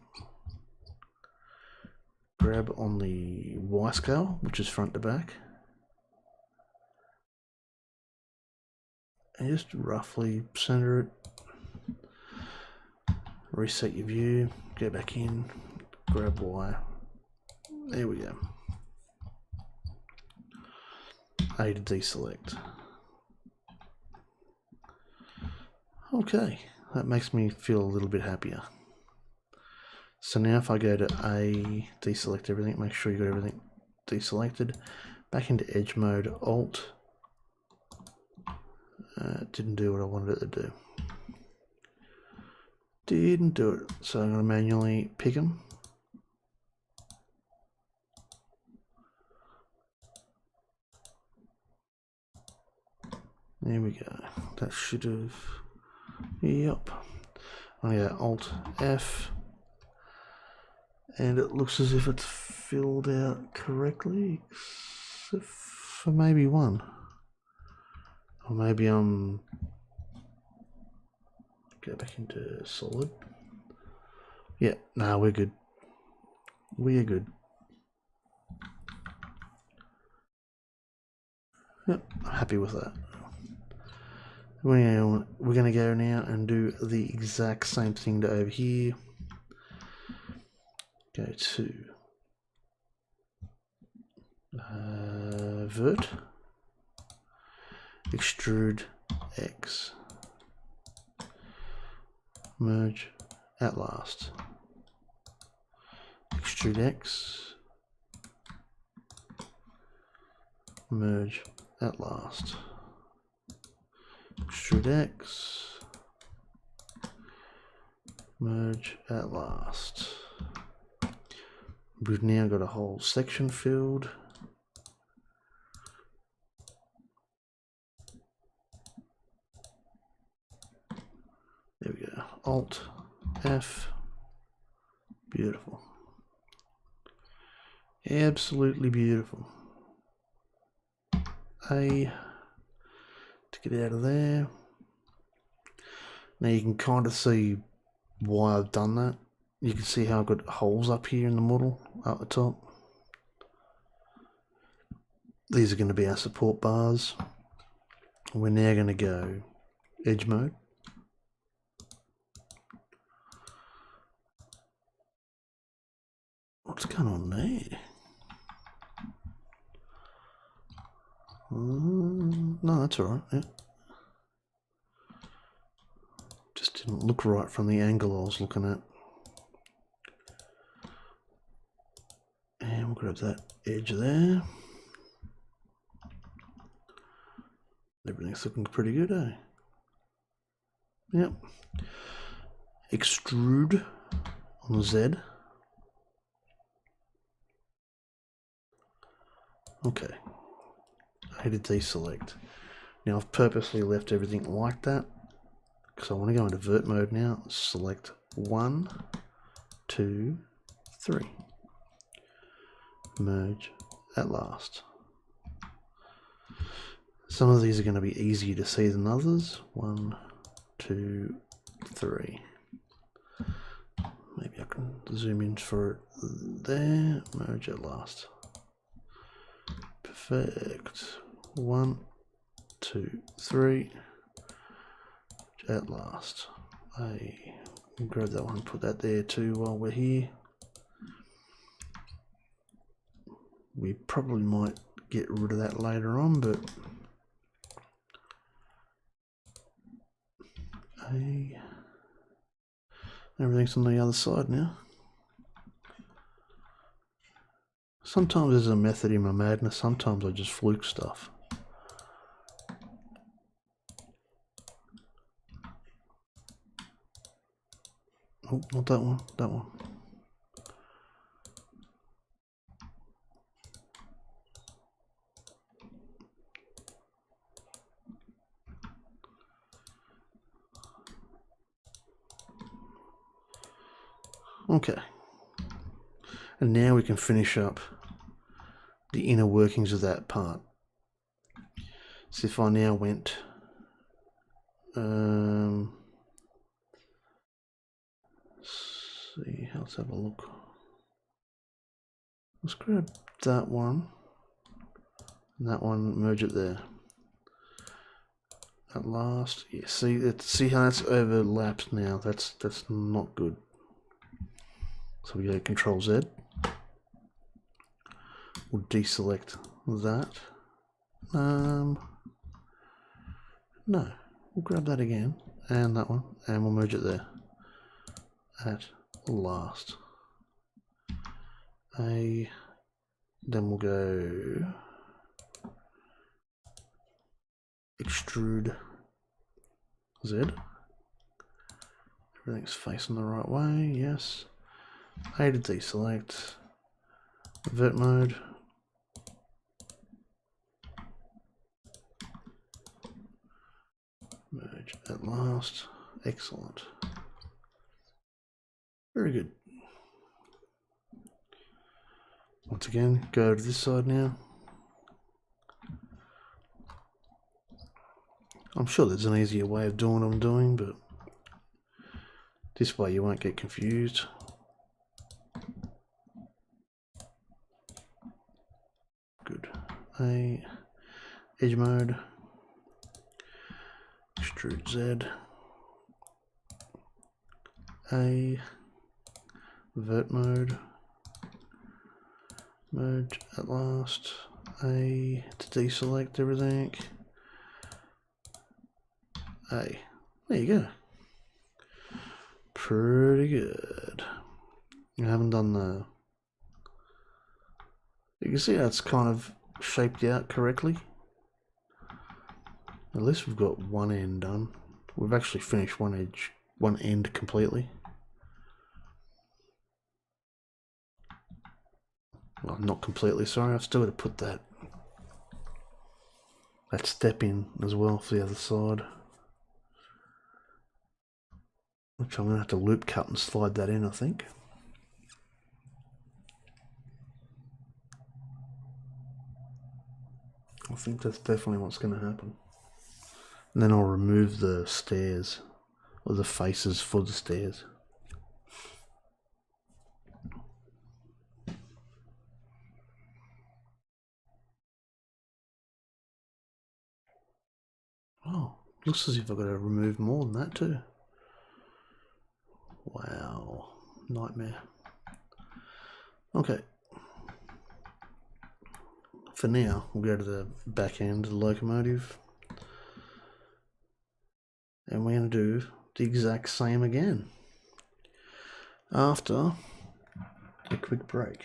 Grab on the Y scale, which is front to back. And just roughly center it. Reset your view. Go back in. Grab Y. There we go. A to deselect. Okay, that makes me feel a little bit happier. So now if I go to A, deselect everything, make sure you got everything deselected, back into edge mode, Alt, didn't do what I wanted it to do. Didn't do it, so I'm going to manually pick them. There we go, that should have, yep. I go Alt F, and it looks as if it's filled out correctly, except for maybe one. Or maybe I'm, go back into solid. Yeah, no, we're good. We are good. Yep, I'm happy with that. We're going to go now and do the exact same thing to over here. Go to vert, extrude X, merge at last, extrude X, merge at last, extrude X, merge at last. We've now got a whole section filled. Alt F. Beautiful. Absolutely beautiful. A to get out of there. Now you can kind of see why I've done that. You can see how I've got holes up here in the model, up the top. These are going to be our support bars. We're now going to go edge mode. What's going on there? No, that's alright. Yeah. Just didn't look right from the angle I was looking at. And we'll grab that edge there. Everything's looking pretty good, eh? Yep. Extrude on the Z. Okay. I did deselect. Now I've purposely left everything like that because I want to go into vert mode now. Select 1, 2, 3. Merge at last. Some of these are going to be easier to see than others. 1, 2, 3. Maybe I can zoom in for it there. Merge at last. Perfect. 1, 2, 3. At last. I grab that one, put that there too while we're here. We probably might get rid of that later on, but everything's on the other side now. Sometimes there's a method in my madness, sometimes I just fluke stuff. Oh, not that one, that one. Okay. And now we can finish up the inner workings of that part. So if I now went see, let's have a look. Let's grab that one and that one, merge it there. At last, yeah. See how that's overlapped now. That's not good. So we go Control Z. We'll deselect that. No, we'll grab that again and that one, and we'll merge it there. At last. Then we'll go Extrude Z. Everything's facing the right way, yes. A to deselect. Vert mode. Merge at last. Excellent. Very good. Once again, go to this side now. I'm sure there's an easier way of doing what I'm doing, but this way you won't get confused. Good. Edge mode. Extrude Z. Vert mode. Merge at last. To deselect everything. There you go. Pretty good. I haven't done the... You can see how it's kind of shaped out correctly. At least we've got one end done. We've actually finished one end completely. Well, not completely, sorry. I've still got to put that step in as well for the other side. which I'm going to have to loop cut and slide that in, I think. I think that's definitely what's going to happen. And then I'll remove the stairs, or the faces for the stairs. Oh, looks as if I've got to remove more than that too. Wow, nightmare. Okay. For now, we'll go to the back end of the locomotive. And we're going to do the exact same again. After a quick break.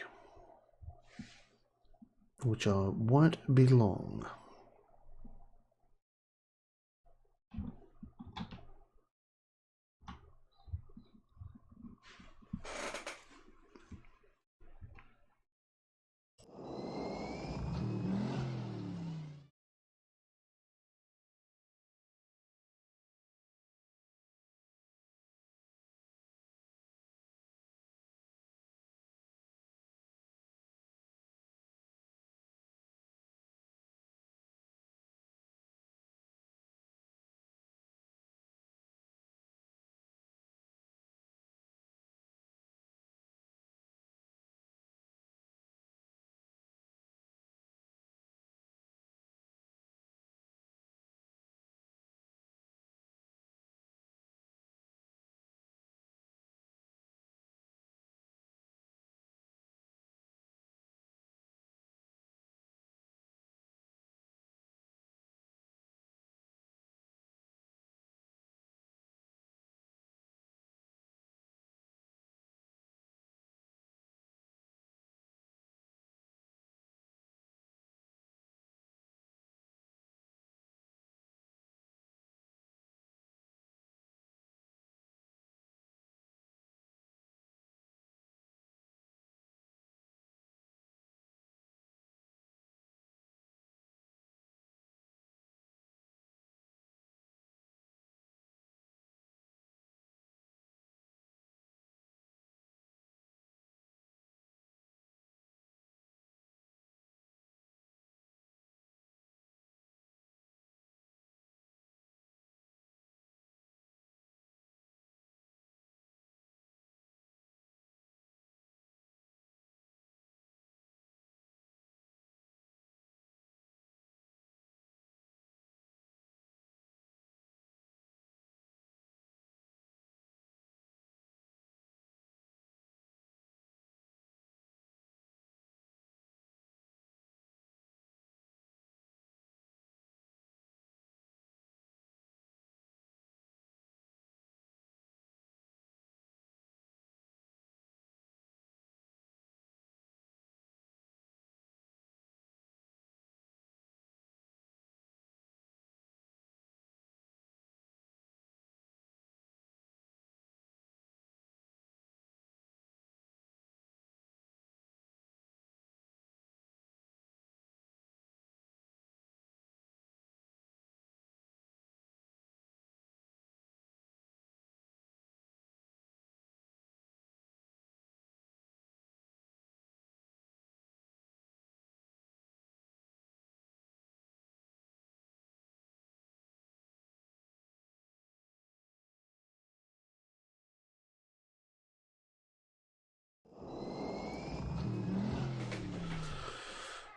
Which won't be long.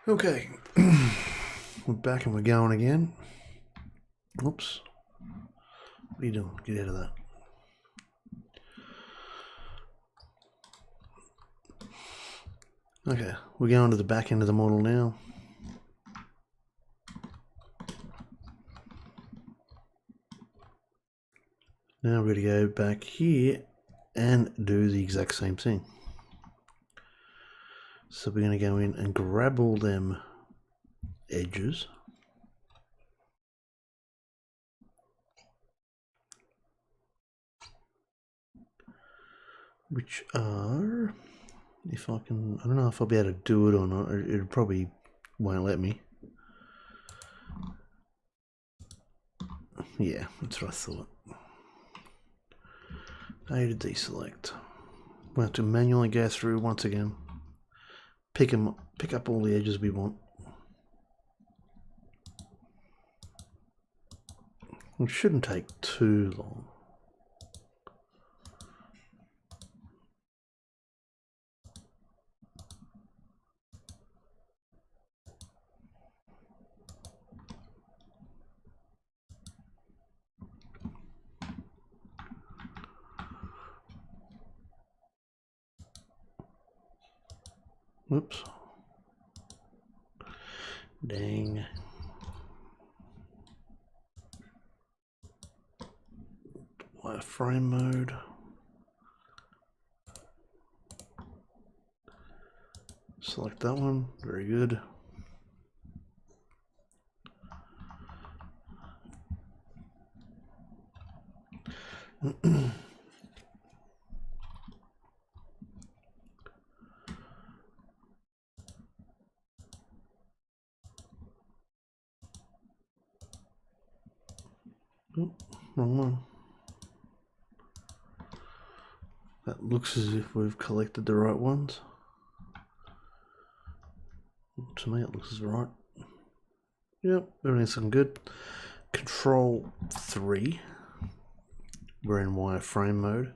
Okay, we're back and we're going again. Oops. What are you doing? Get out of that. Okay, we're going to the back end of the model now. Now we're going to go back here and do the exact same thing. So we're going to go in and grab all them edges. Which are, if I can, I don't know if I'll be able to do it or not. It probably won't let me. Yeah, that's what I thought. A to deselect. We'll have to manually go through once again. Pick up all the edges we want. It shouldn't take too long. Whoops. Dang. Wireframe mode. Select that one. Very good. Oh, wrong one. That looks as if we've collected the right ones. To me it looks right. Yep, everything's looking good. Control 3. We're in wireframe mode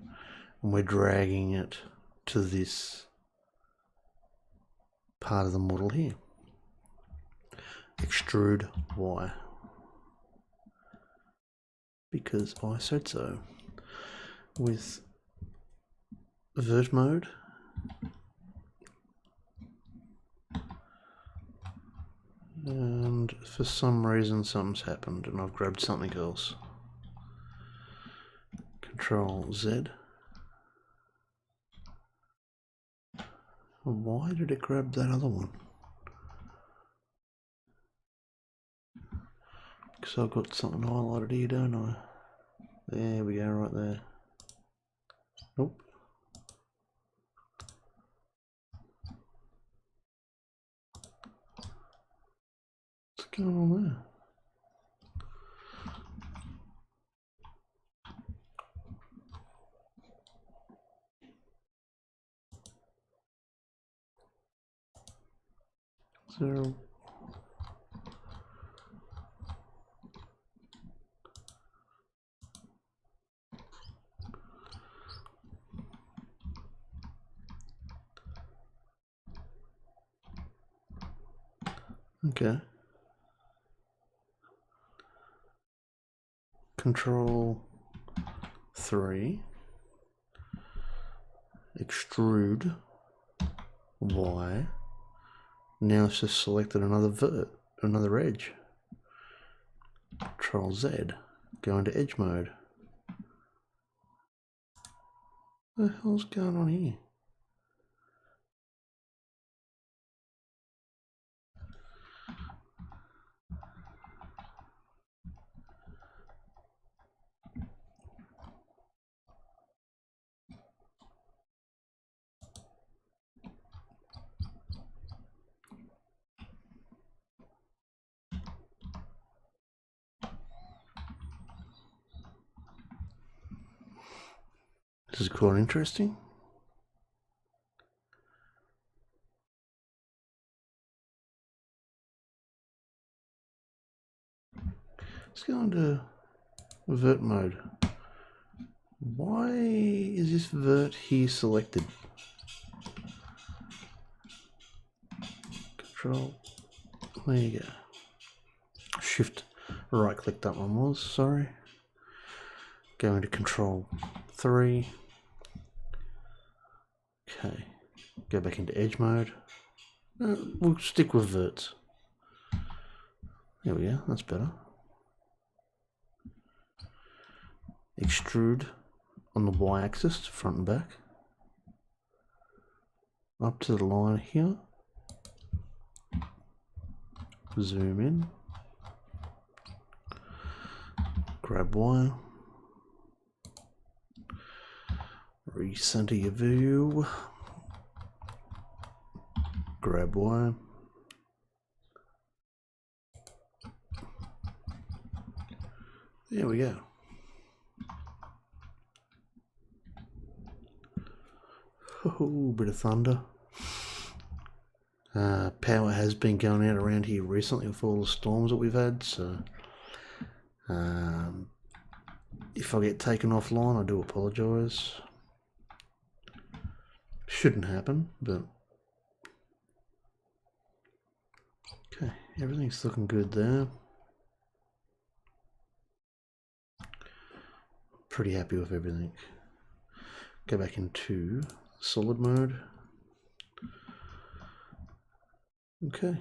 and we're dragging it to this part of the model here. Extrude Y. Because I said so. With vert mode, and for some reason something's happened and I've grabbed something else. Control Z. Why did it grab that other one? Because I've got something highlighted here, don't I? There we go, right there. Nope. What's going on there? So okay. Control 3. Extrude Y. Now it's just selected another edge. Control Z. Go into edge mode. What the hell's going on here? This is quite interesting. Let's go into vert mode. Why is this vert here selected? Control, there you go. Shift right click that one was, sorry. Go into control 3. Okay, go back into edge mode. We'll stick with verts. There we go, that's better. Extrude on the y-axis, front and back. Up to the line here. Zoom in. Grab Y. Recenter your view. Grab Y. There we go. Ooh, bit of thunder. Power has been going out around here recently with all the storms that we've had, so if I get taken offline, I do apologise. Shouldn't happen, but okay, everything's looking good there. Pretty happy with everything. Go back into solid mode. Okay,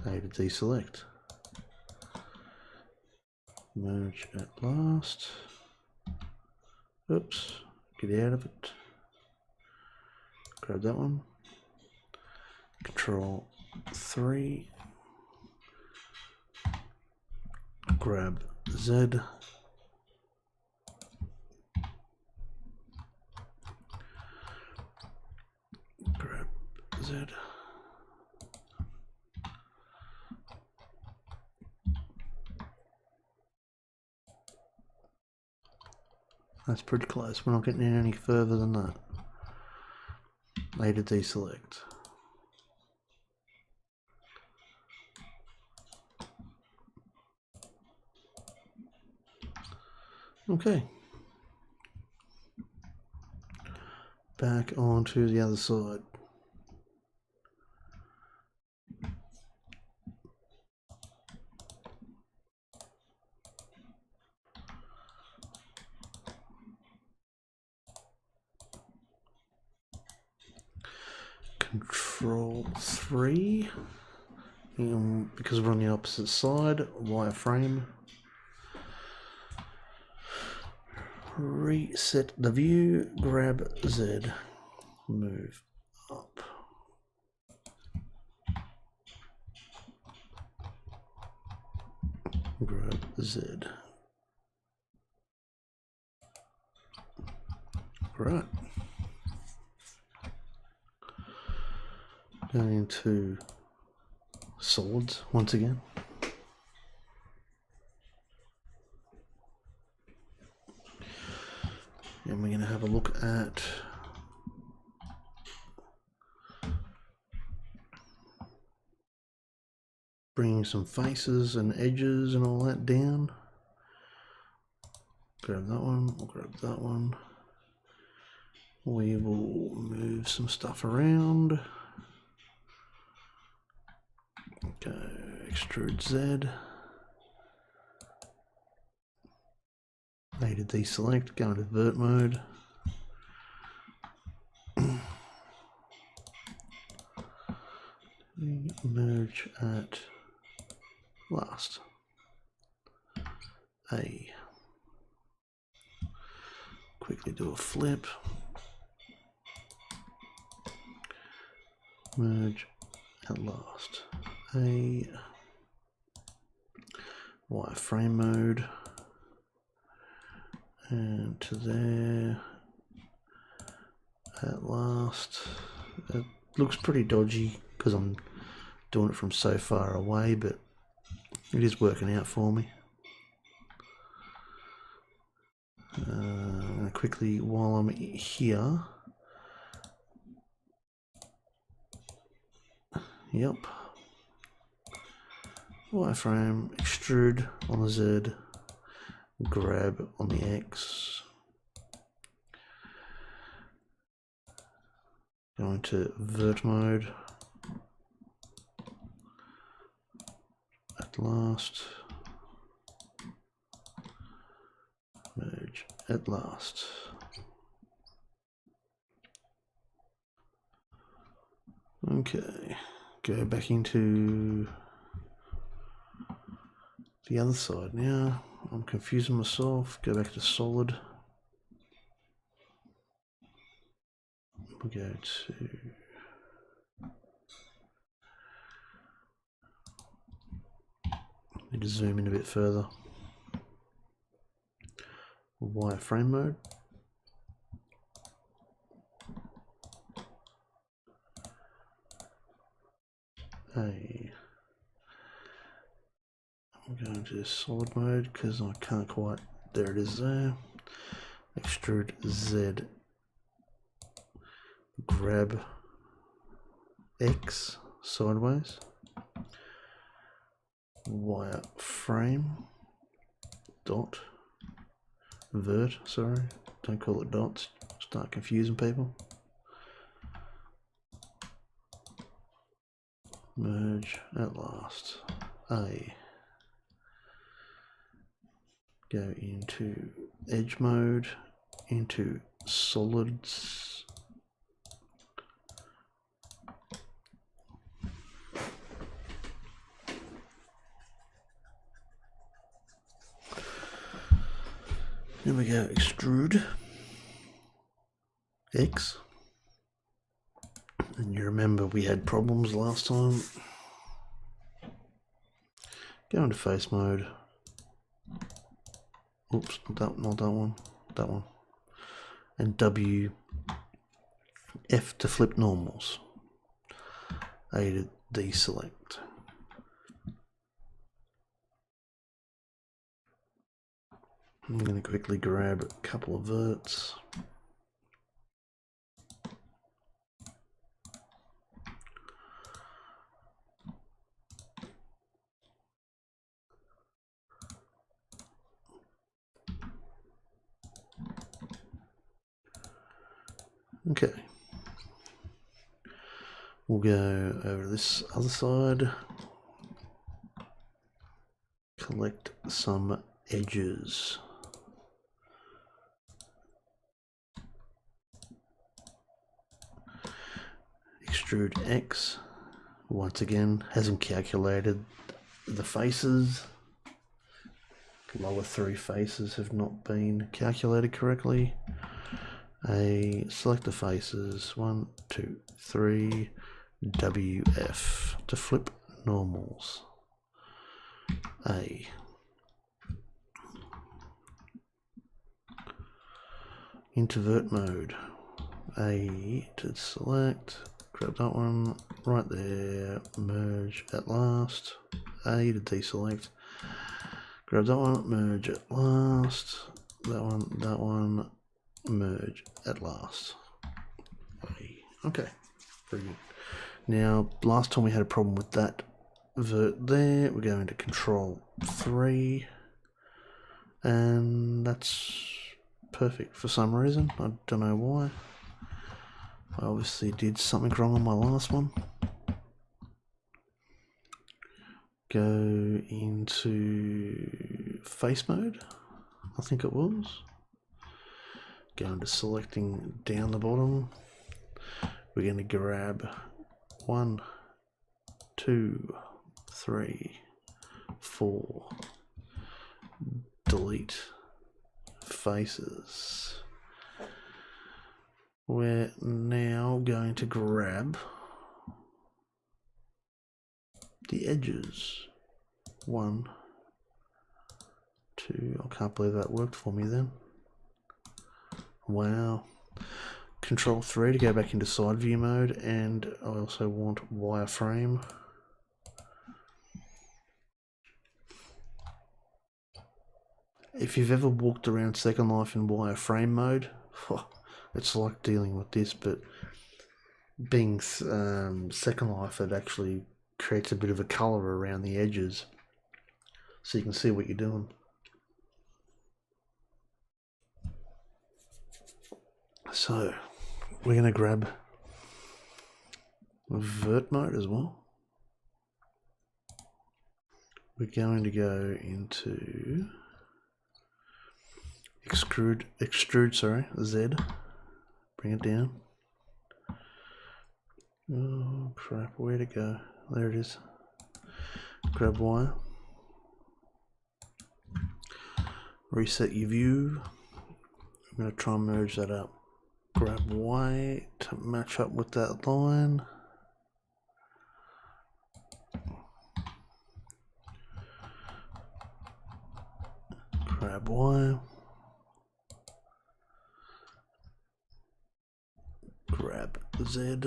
A to deselect. Merge at last. Oops, get out of it. Grab that one. Control 3. Grab Z. Grab Z. That's pretty close. We're not getting in any further than that. A to deselect. Okay. Back onto the other side. Control 3, because we're on the opposite side, wireframe. Reset the view, grab Z, move up. Grab Z. Right. Going into solids once again. And we're going to have a look at bringing some faces and edges and all that down. Grab that one, we'll grab that one. We will move some stuff around. Go extrude Z. A to deselect, go into vert mode. Merge at last. A. Quickly do a flip. Merge at last. A. Wireframe mode. And to there. At last. It looks pretty dodgy because I'm doing it from so far away, but it is working out for me. Quickly, while I'm here, yep, wireframe, extrude on the Z, grab on the X, go into vert mode, at last, merge at last. Okay, go back into the other side now. I'm confusing myself. Go back to solid. We'll go to need to zoom in a bit further. Wireframe mode. I'm going to solid mode because I can't quite. There it is there. Extrude Z. grab X sideways, wireframe, dot, vert, sorry, don't call it dots, start confusing people. Merge at last, A. Go into edge mode, into solids. Then we go extrude X. And you remember we had problems last time. Go into face mode. Oops, not that one. That one. And W, F to flip normals. A to deselect. I'm going to quickly grab a couple of verts. Okay. We'll go over to this other side. Collect some edges. Extrude X. Once again, hasn't calculated the faces. Lower three faces have not been calculated correctly. Select the faces, 1, 2, 3, WF to flip normals. A. Invert mode. A to select, grab that one right there, merge at last. A to deselect, grab that one, merge at last. That one, merge at last. Okay, very good. Now, last time we had a problem with that vert there. We're going to Control 3, and that's perfect for some reason. I don't know why. I obviously did something wrong on my last one. Go into face mode, I think it was. Go into selecting down the bottom. We're going to grab 1, 2, 3, 4. Delete faces. We're now going to grab the edges. 1, 2. I can't believe that worked for me then. Wow. Control 3 to go back into side view mode, and I also want wireframe. If you've ever walked around Second Life in wireframe mode, it's like dealing with this, but being Second Life, it actually creates a bit of a colour around the edges so you can see what you're doing. So we're going to grab vert mode as well. We're going to go into extrude, sorry, Z. Bring it down. Oh crap, where'd it go? There it is. Grab wire. Reset your view. I'm going to try and merge that up. Grab Y to match up with that line. Grab Y. Grab Z.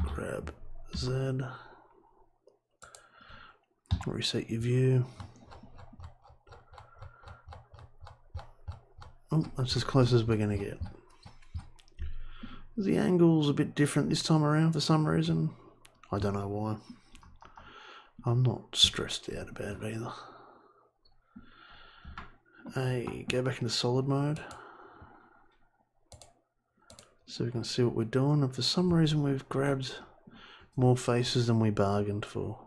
Grab Z. Reset your view. Oh, that's as close as we're going to get. The angle's a bit different this time around for some reason. I don't know why. I'm not stressed out about it either. Hey, go back into solid mode. So we can see what we're doing, and for some reason we've grabbed more faces than we bargained for.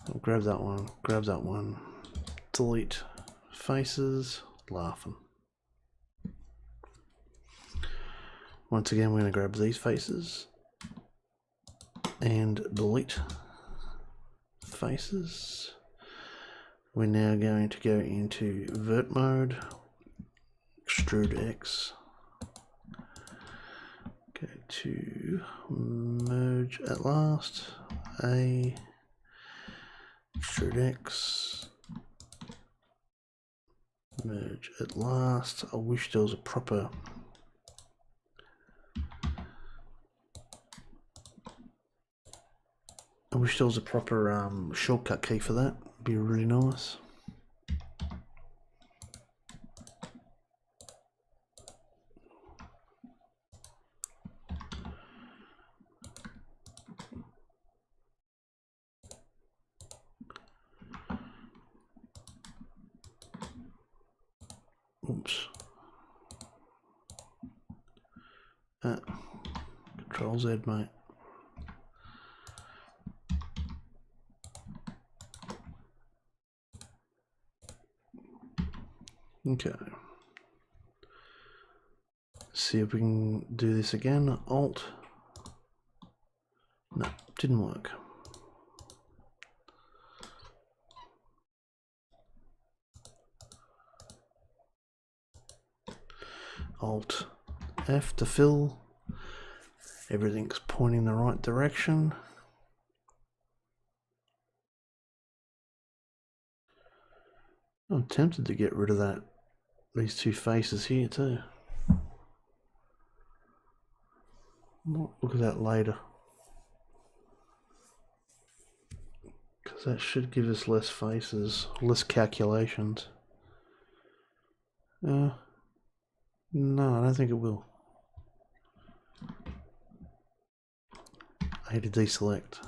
I'll grab that one, delete faces, laughing. Once again we're going to grab these faces and delete faces. We're now going to go into vert mode, extrude X, go to merge at last, A, extrude X, merge at last. I wish there was a proper shortcut key for that. It'd be really nice. Oops. Control Z, mate. Okay. See if we can do this again. Alt. No, didn't work. Alt F to fill. Everything's pointing the right direction. I'm tempted to get rid of these two faces here too. Might look at that later, because that should give us less faces, less calculations. No, I don't think it will. I had to deselect.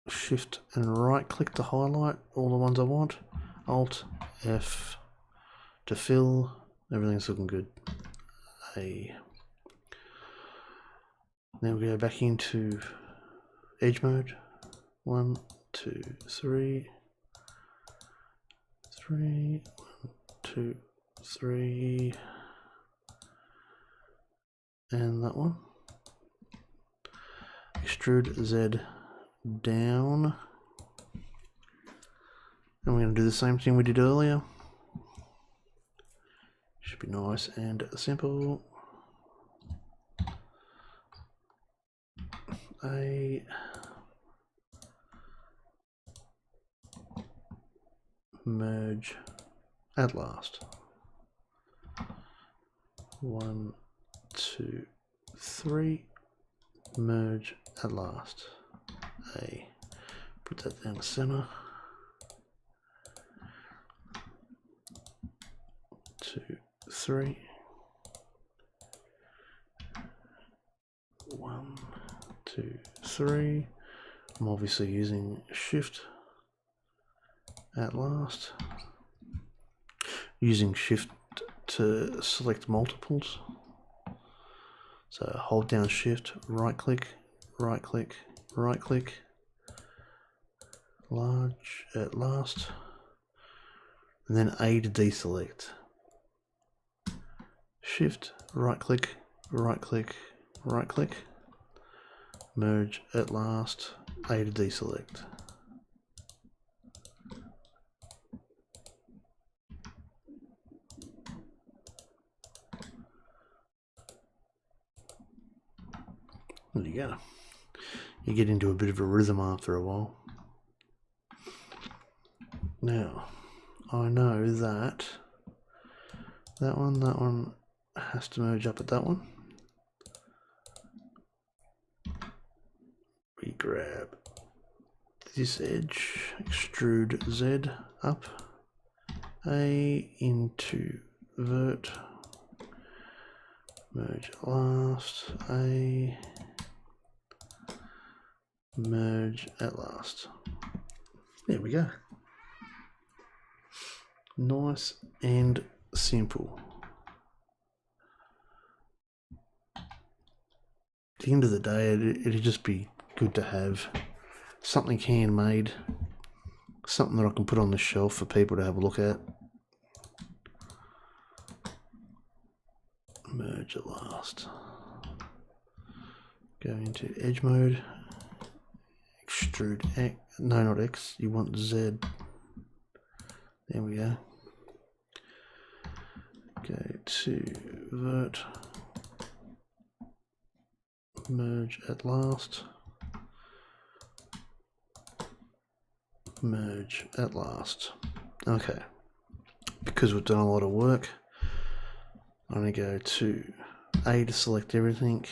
Shift and right click to highlight all the ones I want. Alt F to fill. Everything's looking good. A. Then we go back into edge mode. 1, 2, 3. 3, 1, 2, 3. And that one. Extrude Z down. And we're going to do the same thing we did earlier. Should be nice and simple. A merge at last. 1, 2, 3. Merge at last. A. Put that down the center. 2, 3. 1, 2, 3. I'm obviously using Shift at last. Using Shift to select multiples. So hold down Shift, right click, right click, right click. Large at last. And then A to deselect. Shift, right click, right click, right click. Merge at last, A to deselect. There you go. You get into a bit of a rhythm after a while. Now, I know that that one has to merge up at that one. We grab this edge, extrude Z up, A into vert, merge at last, A, merge at last. There we go. Nice and simple. At the end of the day, it'd just be good to have something handmade, something that I can put on the shelf for people to have a look at. Merge at last. Go into edge mode. Extrude X. No, not X. You want Z. There we go. Go to vert. Merge at last. Merge at last. Okay. Because we've done a lot of work, I'm going to go to A to select everything.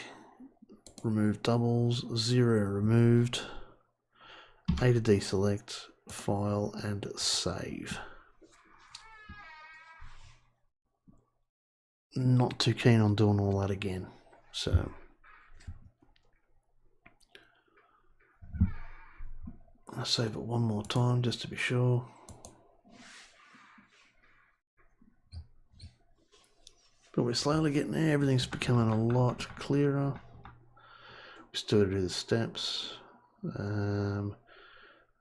Remove doubles. 0 removed. A to deselect. File and save. Not too keen on doing all that again, so I'll save it one more time just to be sure. But we're slowly getting there. Everything's becoming a lot clearer. We still do the steps.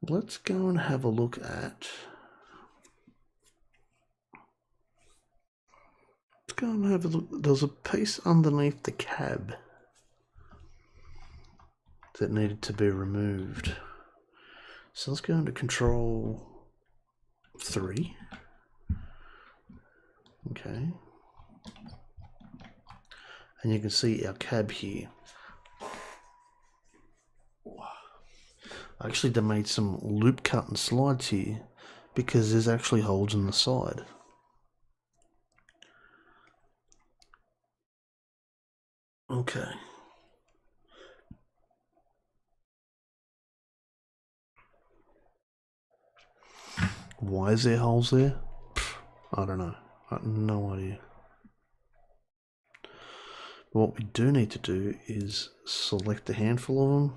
Let's go and have a look at. Let's go and have a look. There's a piece underneath the cab that needed to be removed. So let's go into Control 3. Okay. And you can see our cab here. Actually, they made some loop cut and slides here because there's actually holes in the side. Okay. Why is there holes there? I don't know. I have no idea. But what we do need to do is select a handful of them.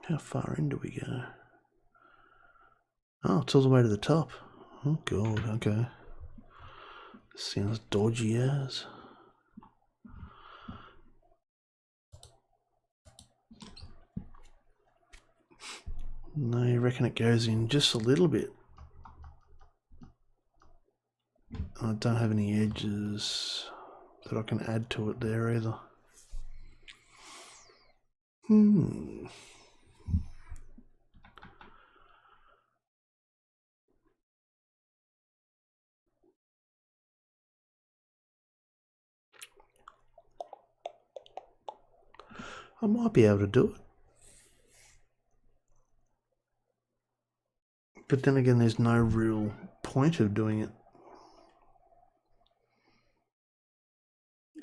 How far in do we go? Oh, it's all the way to the top. Oh god, okay. Sounds dodgy as. No, you reckon it goes in just a little bit? I don't have any edges that I can add to it there either. I might be able to do it. But then again, there's no real point of doing it.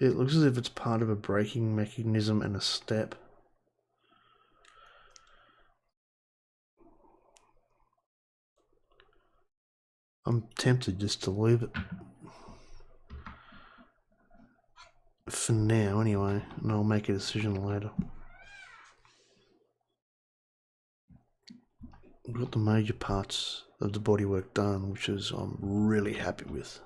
It looks as if it's part of a braking mechanism and a step. I'm tempted just to leave it. For now, anyway, and I'll make a decision later. We've got the major parts of the bodywork done, which is I'm really happy with.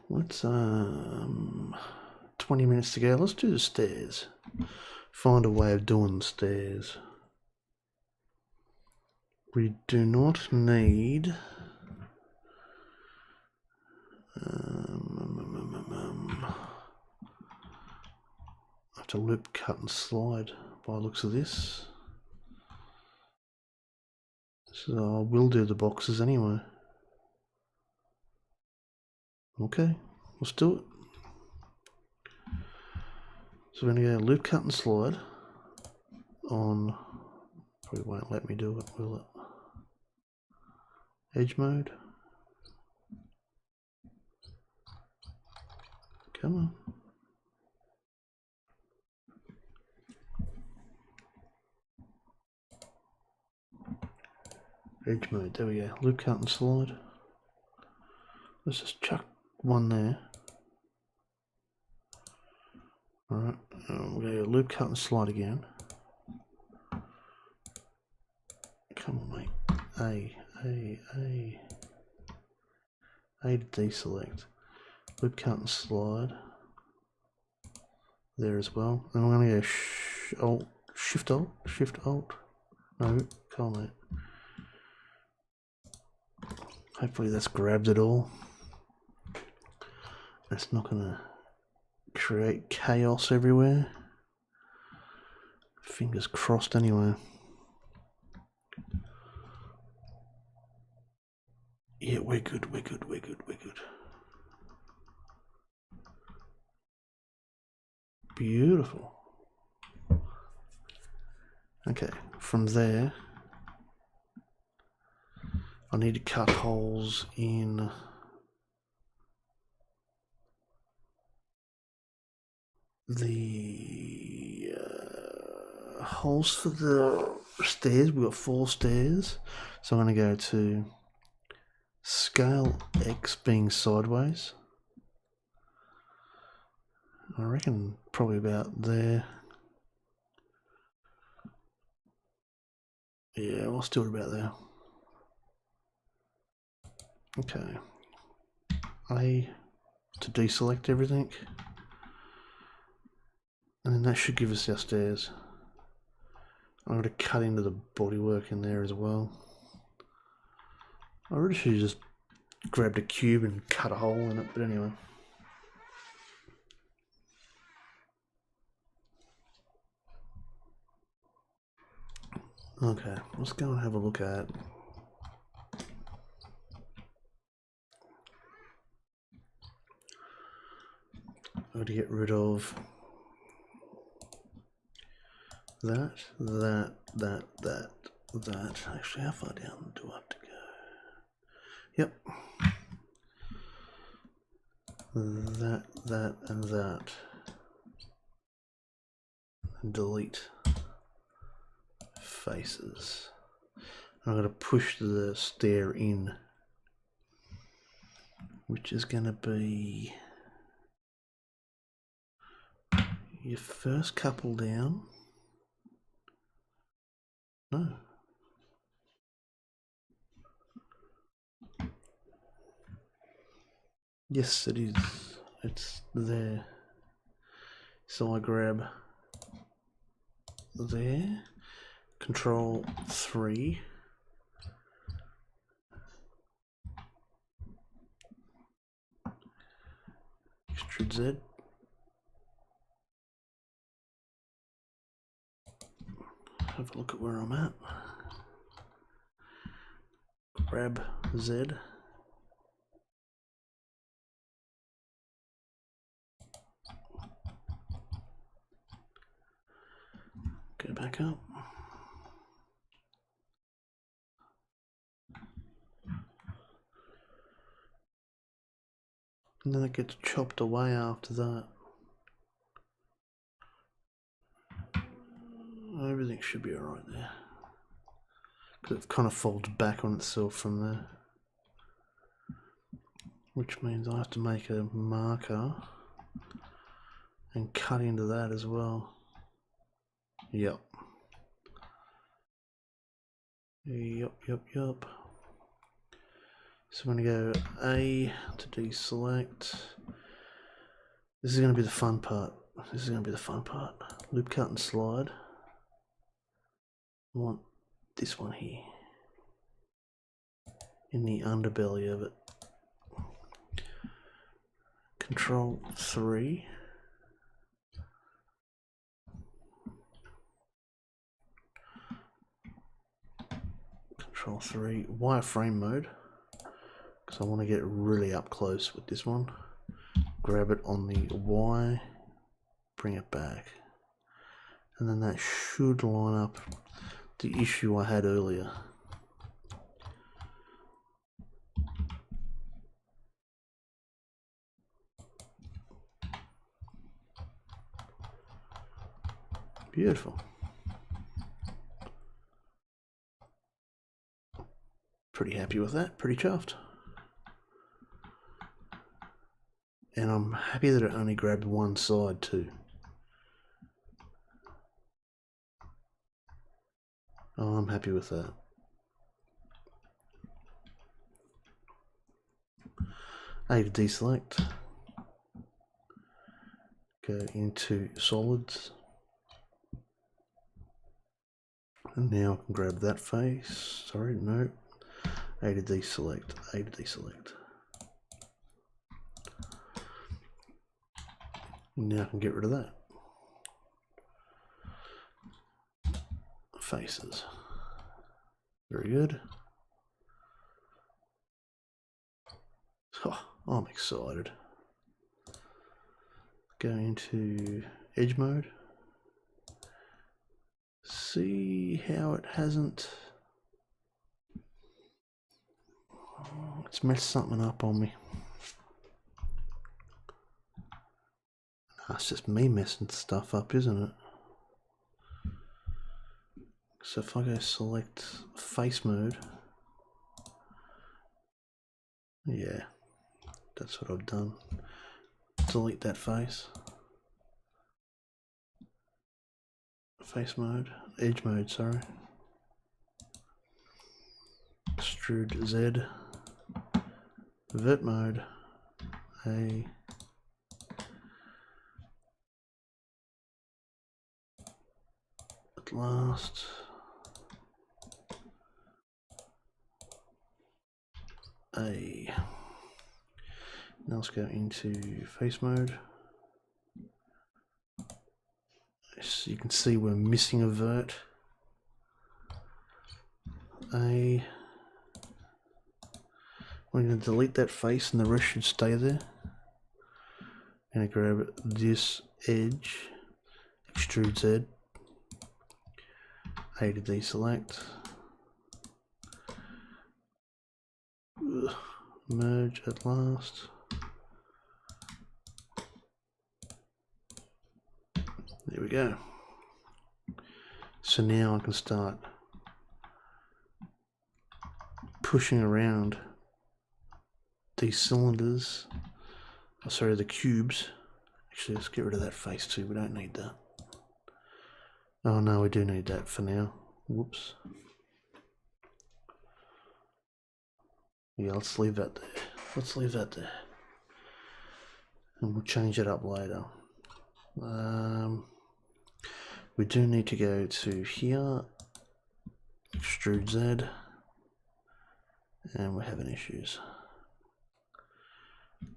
Let's 20 minutes to go. Let's do the stairs. Find a way of doing the stairs. We do not need I have to loop, cut and slide by the looks of this. So I will do the boxes anyway. Okay, let's do it. So we're going to go loop, cut and slide on, probably won't let me do it, will it? Edge mode. Come on. Edge mode, there we go. Loop cut and slide. Let's just chuck one there. Alright, we'll go loop cut and slide again. Come on, mate. A to deselect. Loop cut and slide. There as well. And I'm going to go Shift Alt. No, come on, mate. Hopefully that's grabbed it all. That's not going to create chaos everywhere. Fingers crossed anyway. Yeah, we're good. Beautiful. Okay, from there, I need to cut holes in the holes for the stairs. We've got 4 stairs, so I'm going to go to scale X being sideways. I reckon probably about there. Yeah, we'll still do about there. Okay. A to deselect everything. And then that should give us our stairs. I'm going to cut into the bodywork in there as well. I really should have just grabbed a cube and cut a hole in it, but anyway. Okay, let's go and have a look at I'm going to get rid of that. Actually, how far down do I have to go? Yep. That, and that. And delete faces. I'm going to push the stair in, which is going to be your first couple down. No. Yes, it is. It's there. So I grab there, Control 3. Extrude Z. Have a look at where I'm at. Grab Z. Go back up. And then it gets chopped away after that. Everything should be alright there. Because it kind of folds back on itself from there. Which means I have to make a marker and cut into that as well. Yep. So I'm going to go A to deselect. This is going to be the fun part. Loop cut and slide. I want this one here. In the underbelly of it. Control 3. Control 3. Wireframe mode. Because I want to get really up close with this one. Grab it on the Y. Bring it back. And then that should line up the issue I had earlier. Beautiful. pretty happy with that, pretty chuffed. And I'm happy that it only grabbed one side too. Oh, I'm happy with that. A to deselect. Go into solids. And now I can grab that face. Sorry, no. A to deselect. A to deselect. And now I can get rid of that. Faces. Very good. Oh, I'm excited. Go into edge mode. See how it hasn't. It's messed something up on me. That's just me messing stuff up, isn't it? So if I go select face mode, yeah, that's what I've done. Delete that face. Face mode, edge mode, sorry. Extrude Z. Vert mode. A. At last. A. Now let's go into face mode. So you can see we're missing a vert. A. We're going to delete that face and the rest should stay there. I'm going to grab this edge, extrude Z, A to deselect, merge at last. There we go. So now I can start pushing around these cylinders, oh, sorry, the cubes. Actually, let's get rid of that face too, we don't need that. Oh no, we do need that for now. Whoops. Yeah, let's leave that there. Let's leave that there. And we'll change it up later. We do need to go to here, extrude Z, and we're having issues.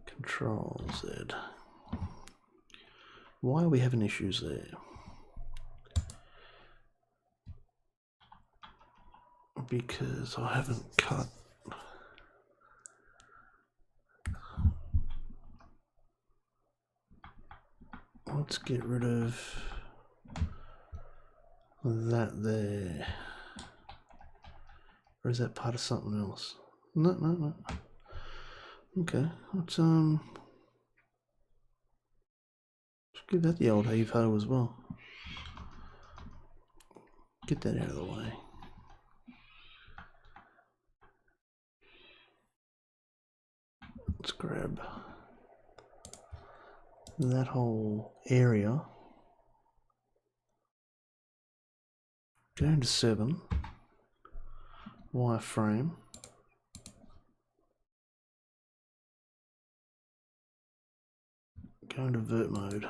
Control Z. Why are we having issues there? Because I haven't cut. Let's get rid of that there. Or is that part of something else? No. Okay, let's give that the old heave ho as well. Get that out of the way. Let's grab that whole area. Go into 7. Wireframe. Go into vert mode.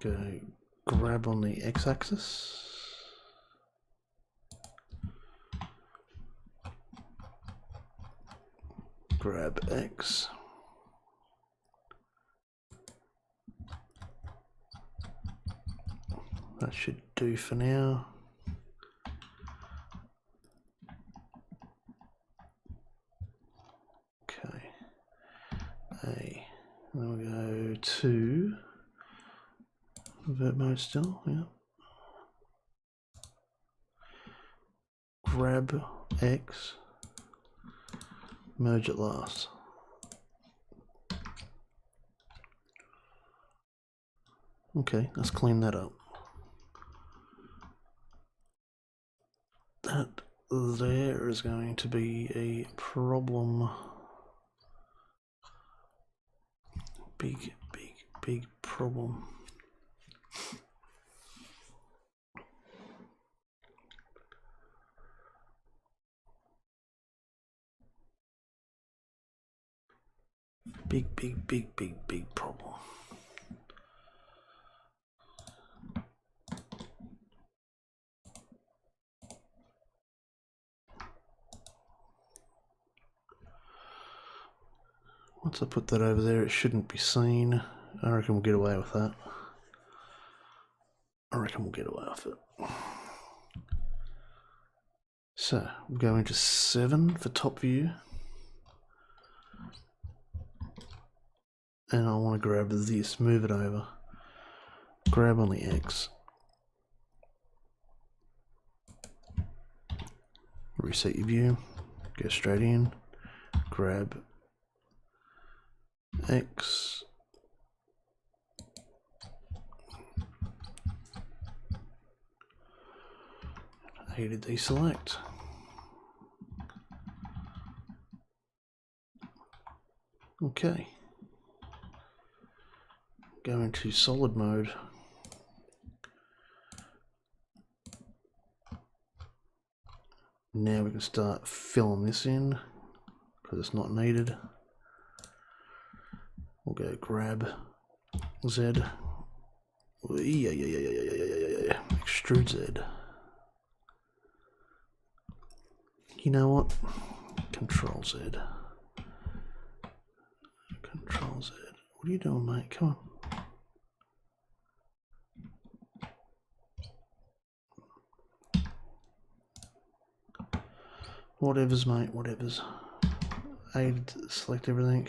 Go grab on the x-axis. Grab X. That should do for now. Okay. A. Then we go to vert mode still, yeah. Grab X. Merge at last. Okay, let's clean that up. is going to be a problem. Big problem. Big problem. Once I put that over there, it shouldn't be seen. I reckon we'll get away with that. So, we'll go into 7 for top view. And I want to grab this, move it over. Grab on the X. Reset your view. Go straight in. Grab X. A to deselect. Okay. Go into solid mode. Now we can start filling this in because it's not needed. We'll go grab Z. Extrude Z. You know what? Control Z. Control Z. What are you doing, mate? Come on. Whatever's, mate, whatever's. A to select everything.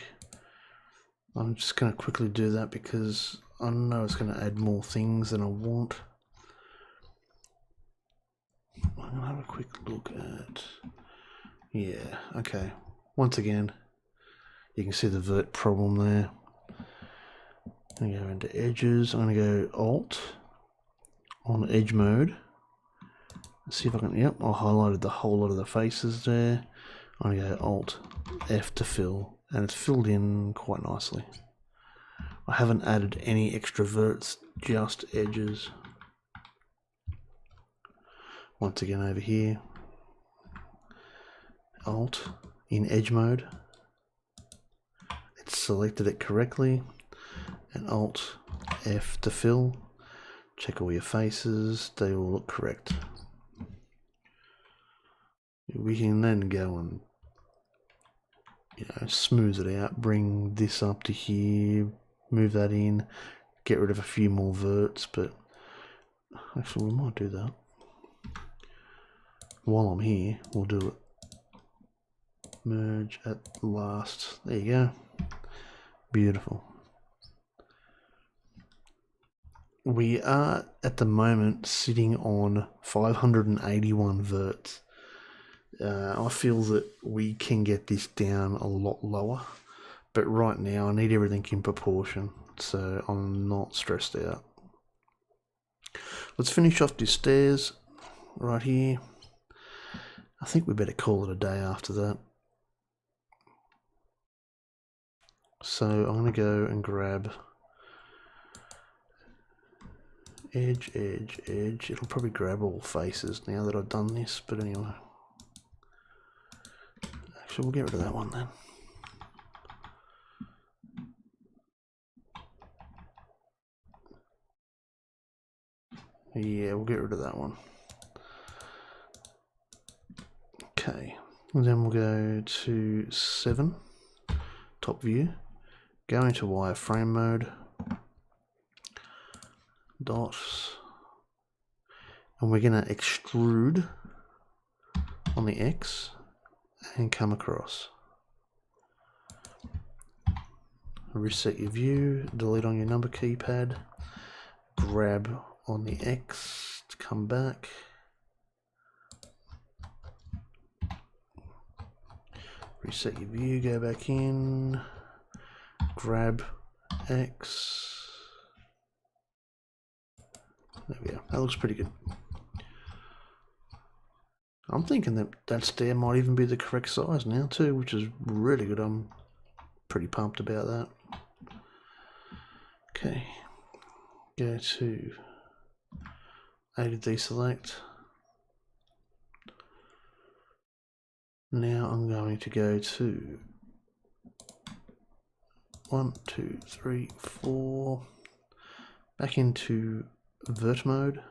I'm just going to quickly do that because I know it's going to add more things than I want. I'm going to have a quick look at... Yeah, okay. Once again, you can see the vert problem there. I'm going to go into edges. I'm going to go Alt on edge mode. See if I can, yep, I highlighted the whole lot of the faces there. I'm going to go Alt F to fill, and it's filled in quite nicely. I haven't added any extra verts, just edges. Once again over here, Alt in edge mode. It's selected it correctly, and Alt F to fill. Check all your faces, they all look correct. We can then go and, you know, smooth it out, bring this up to here, move that in, get rid of a few more verts, but actually we might do that. While I'm here, we'll do it. Merge at last. There you go. Beautiful. We are at the moment sitting on 581 verts. I feel that we can get this down a lot lower, but right now I need everything in proportion, so I'm not stressed out. Let's finish off the stairs right here. I think we better call it a day after that. So I'm going to go and grab edge, edge, edge. It'll probably grab all faces now that I've done this, but anyway. Actually, we'll get rid of that one then. Yeah, we'll get rid of that one. Okay, and then we'll go to 7, top view, go into wireframe mode, dots, and we're going to extrude on the X and come across. Reset your view, delete on your number keypad, grab on the X to come back. Reset your view, go back in, grab X. There we go, that looks pretty good. I'm thinking that that stair might even be the correct size now too, which is really good. I'm pretty pumped about that. Okay, go to A to deselect. Now I'm going to go to 1, 2, 3, 4, back into vert mode.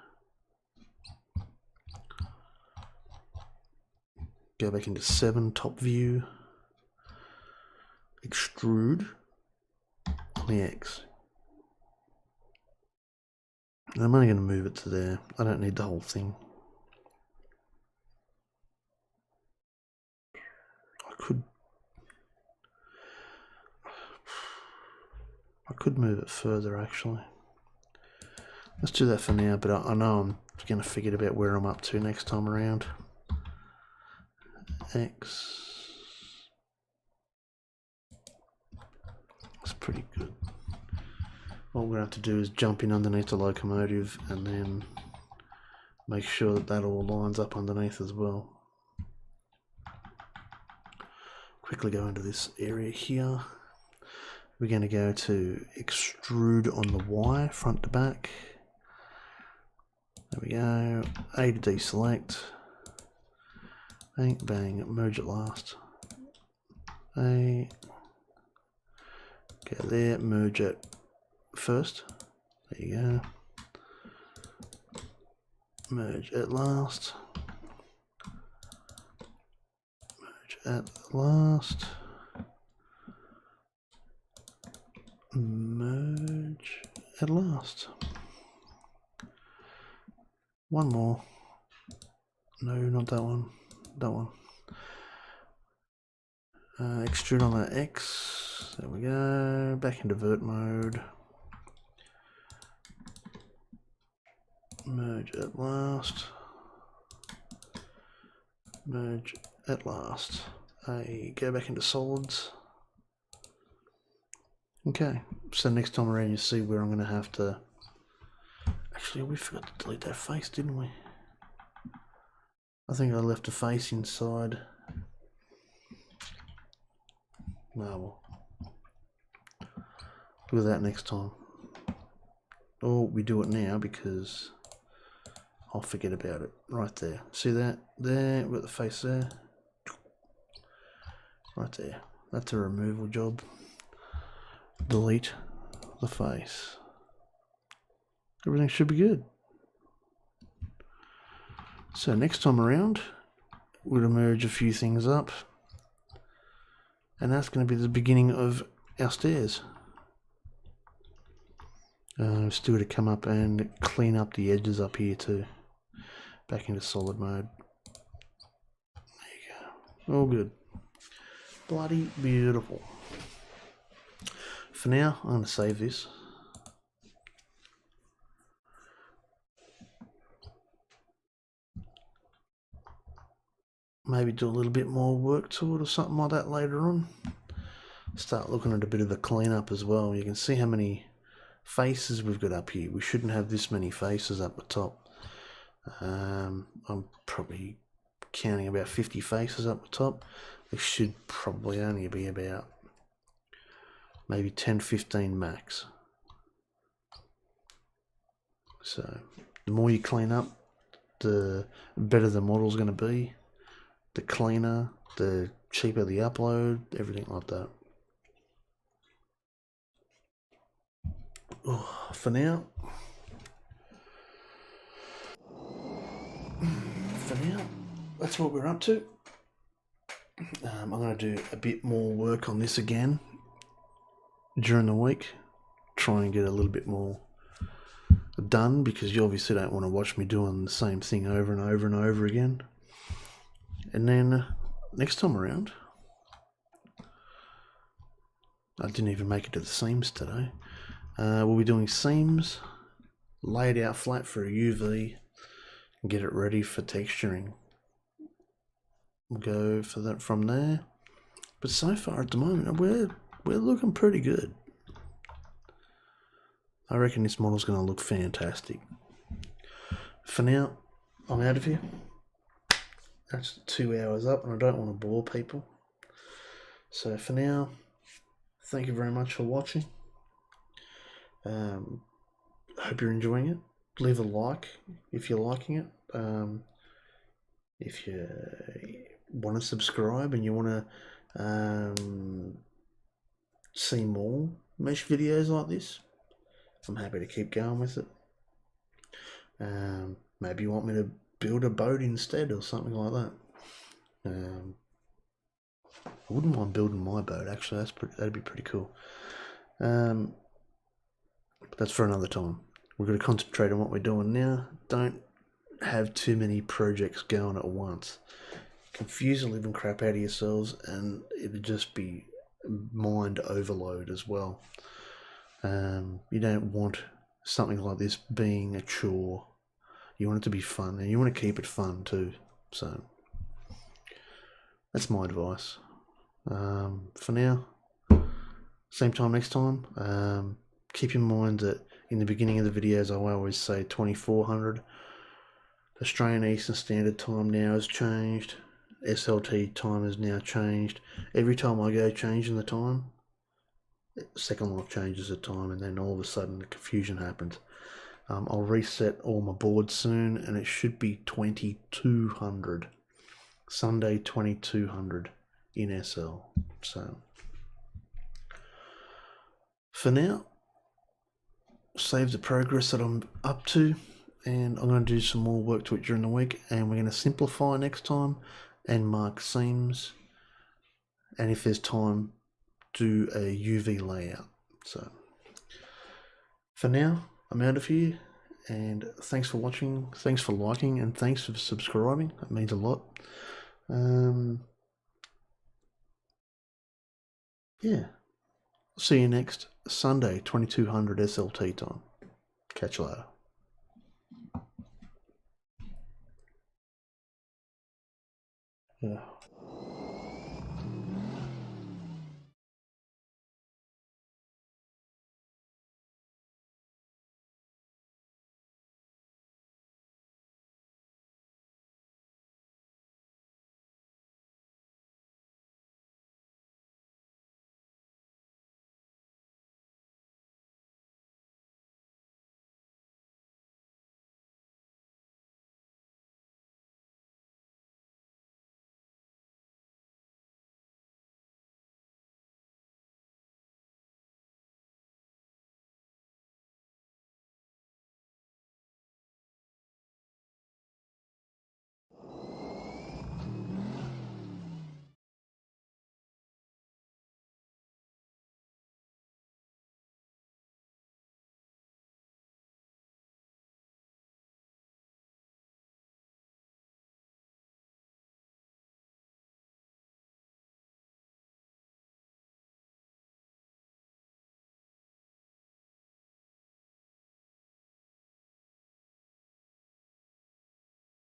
Go back into 7, top view, extrude on the X. And I'm only going to move it to there. I don't need the whole thing. I could move it further actually. Let's do that for now, but I know I'm going to forget about where I'm up to next time around. X. That's pretty good. What we're going to have to do is jump in underneath the locomotive and then make sure that that all lines up underneath as well. Quickly go into this area here. We're going to go to extrude on the Y, front to back. There we go. A to deselect. Bang, bang, merge at last. A. Go there, merge it first. There you go. Merge at last. Merge at last. Merge at last. One more. No, not that one. That one. Extrude on that X. There we go. Back into vert mode. Merge at last. Merge at last. Go back into solids. Okay, so next time around you see where I'm going to have to... Actually, we forgot to delete that face, didn't we? I think I left a face inside. Oh well. Look at that next time. Or we do it now because I'll forget about it. Right there. See that? There, we've got the face there. Right there. That's a removal job. Delete the face. Everything should be good. So next time around, we'll merge a few things up. And that's going to be the beginning of our stairs. Still to come up and clean up the edges up here too. Back into solid mode. There you go. All good. Bloody beautiful. For now, I'm going to save this. Maybe do a little bit more work to it or something like that later on. Start looking at a bit of a cleanup as well. You can see how many faces we've got up here. We shouldn't have this many faces up the top. I'm probably counting about 50 faces up the top. There should probably only be about maybe 10-15 max. So the more you clean up, the better the model's going to be. The cleaner, the cheaper the upload, everything like that. For now, that's what we're up to. I'm going to do a bit more work on this again during the week. Try and get a little bit more done because you obviously don't want to watch me doing the same thing over and over and over again. And then next time around, I didn't even make it to the seams today. We'll be doing seams, laid out flat for a UV, and get it ready for texturing. We'll go for that from there. But so far at the moment, we're looking pretty good. I reckon this model's going to look fantastic. For now, I'm out of here. That's 2 hours up, and I don't want to bore people. So for now, thank you very much for watching. Hope you're enjoying it. Leave a like if you're liking it. If you want to subscribe and you want to see more mesh videos like this, I'm happy to keep going with it. Maybe you want me to build a boat instead or something like that. I wouldn't mind building my boat, actually. That'd be pretty cool. But that's for another time. We've got to concentrate on what we're doing now. Don't have too many projects going at once. Confuse the living crap out of yourselves, and it'd just be mind overload as well. You don't want something like this being a chore. You want it to be fun, and you want to keep it fun too. So that's my advice. For now, same time next time. Keep in mind that in the beginning of the videos I always say 2400. Australian Eastern Standard Time now has changed. SLT time has now changed. Every time I go changing the time, Second Life changes the time, and then all of a sudden the confusion happens. I'll reset all my boards soon, and it should be 2200. Sunday 2200 in SL. So for now, save the progress that I'm up to, and I'm going to do some more work to it during the week, and we're going to simplify next time and mark seams, and if there's time, do a UV layout. So for now, I'm out of here, and thanks for watching, thanks for liking, and thanks for subscribing. That means a lot. Yeah, see you next Sunday 2200 SLT time. Catch you later. Yeah.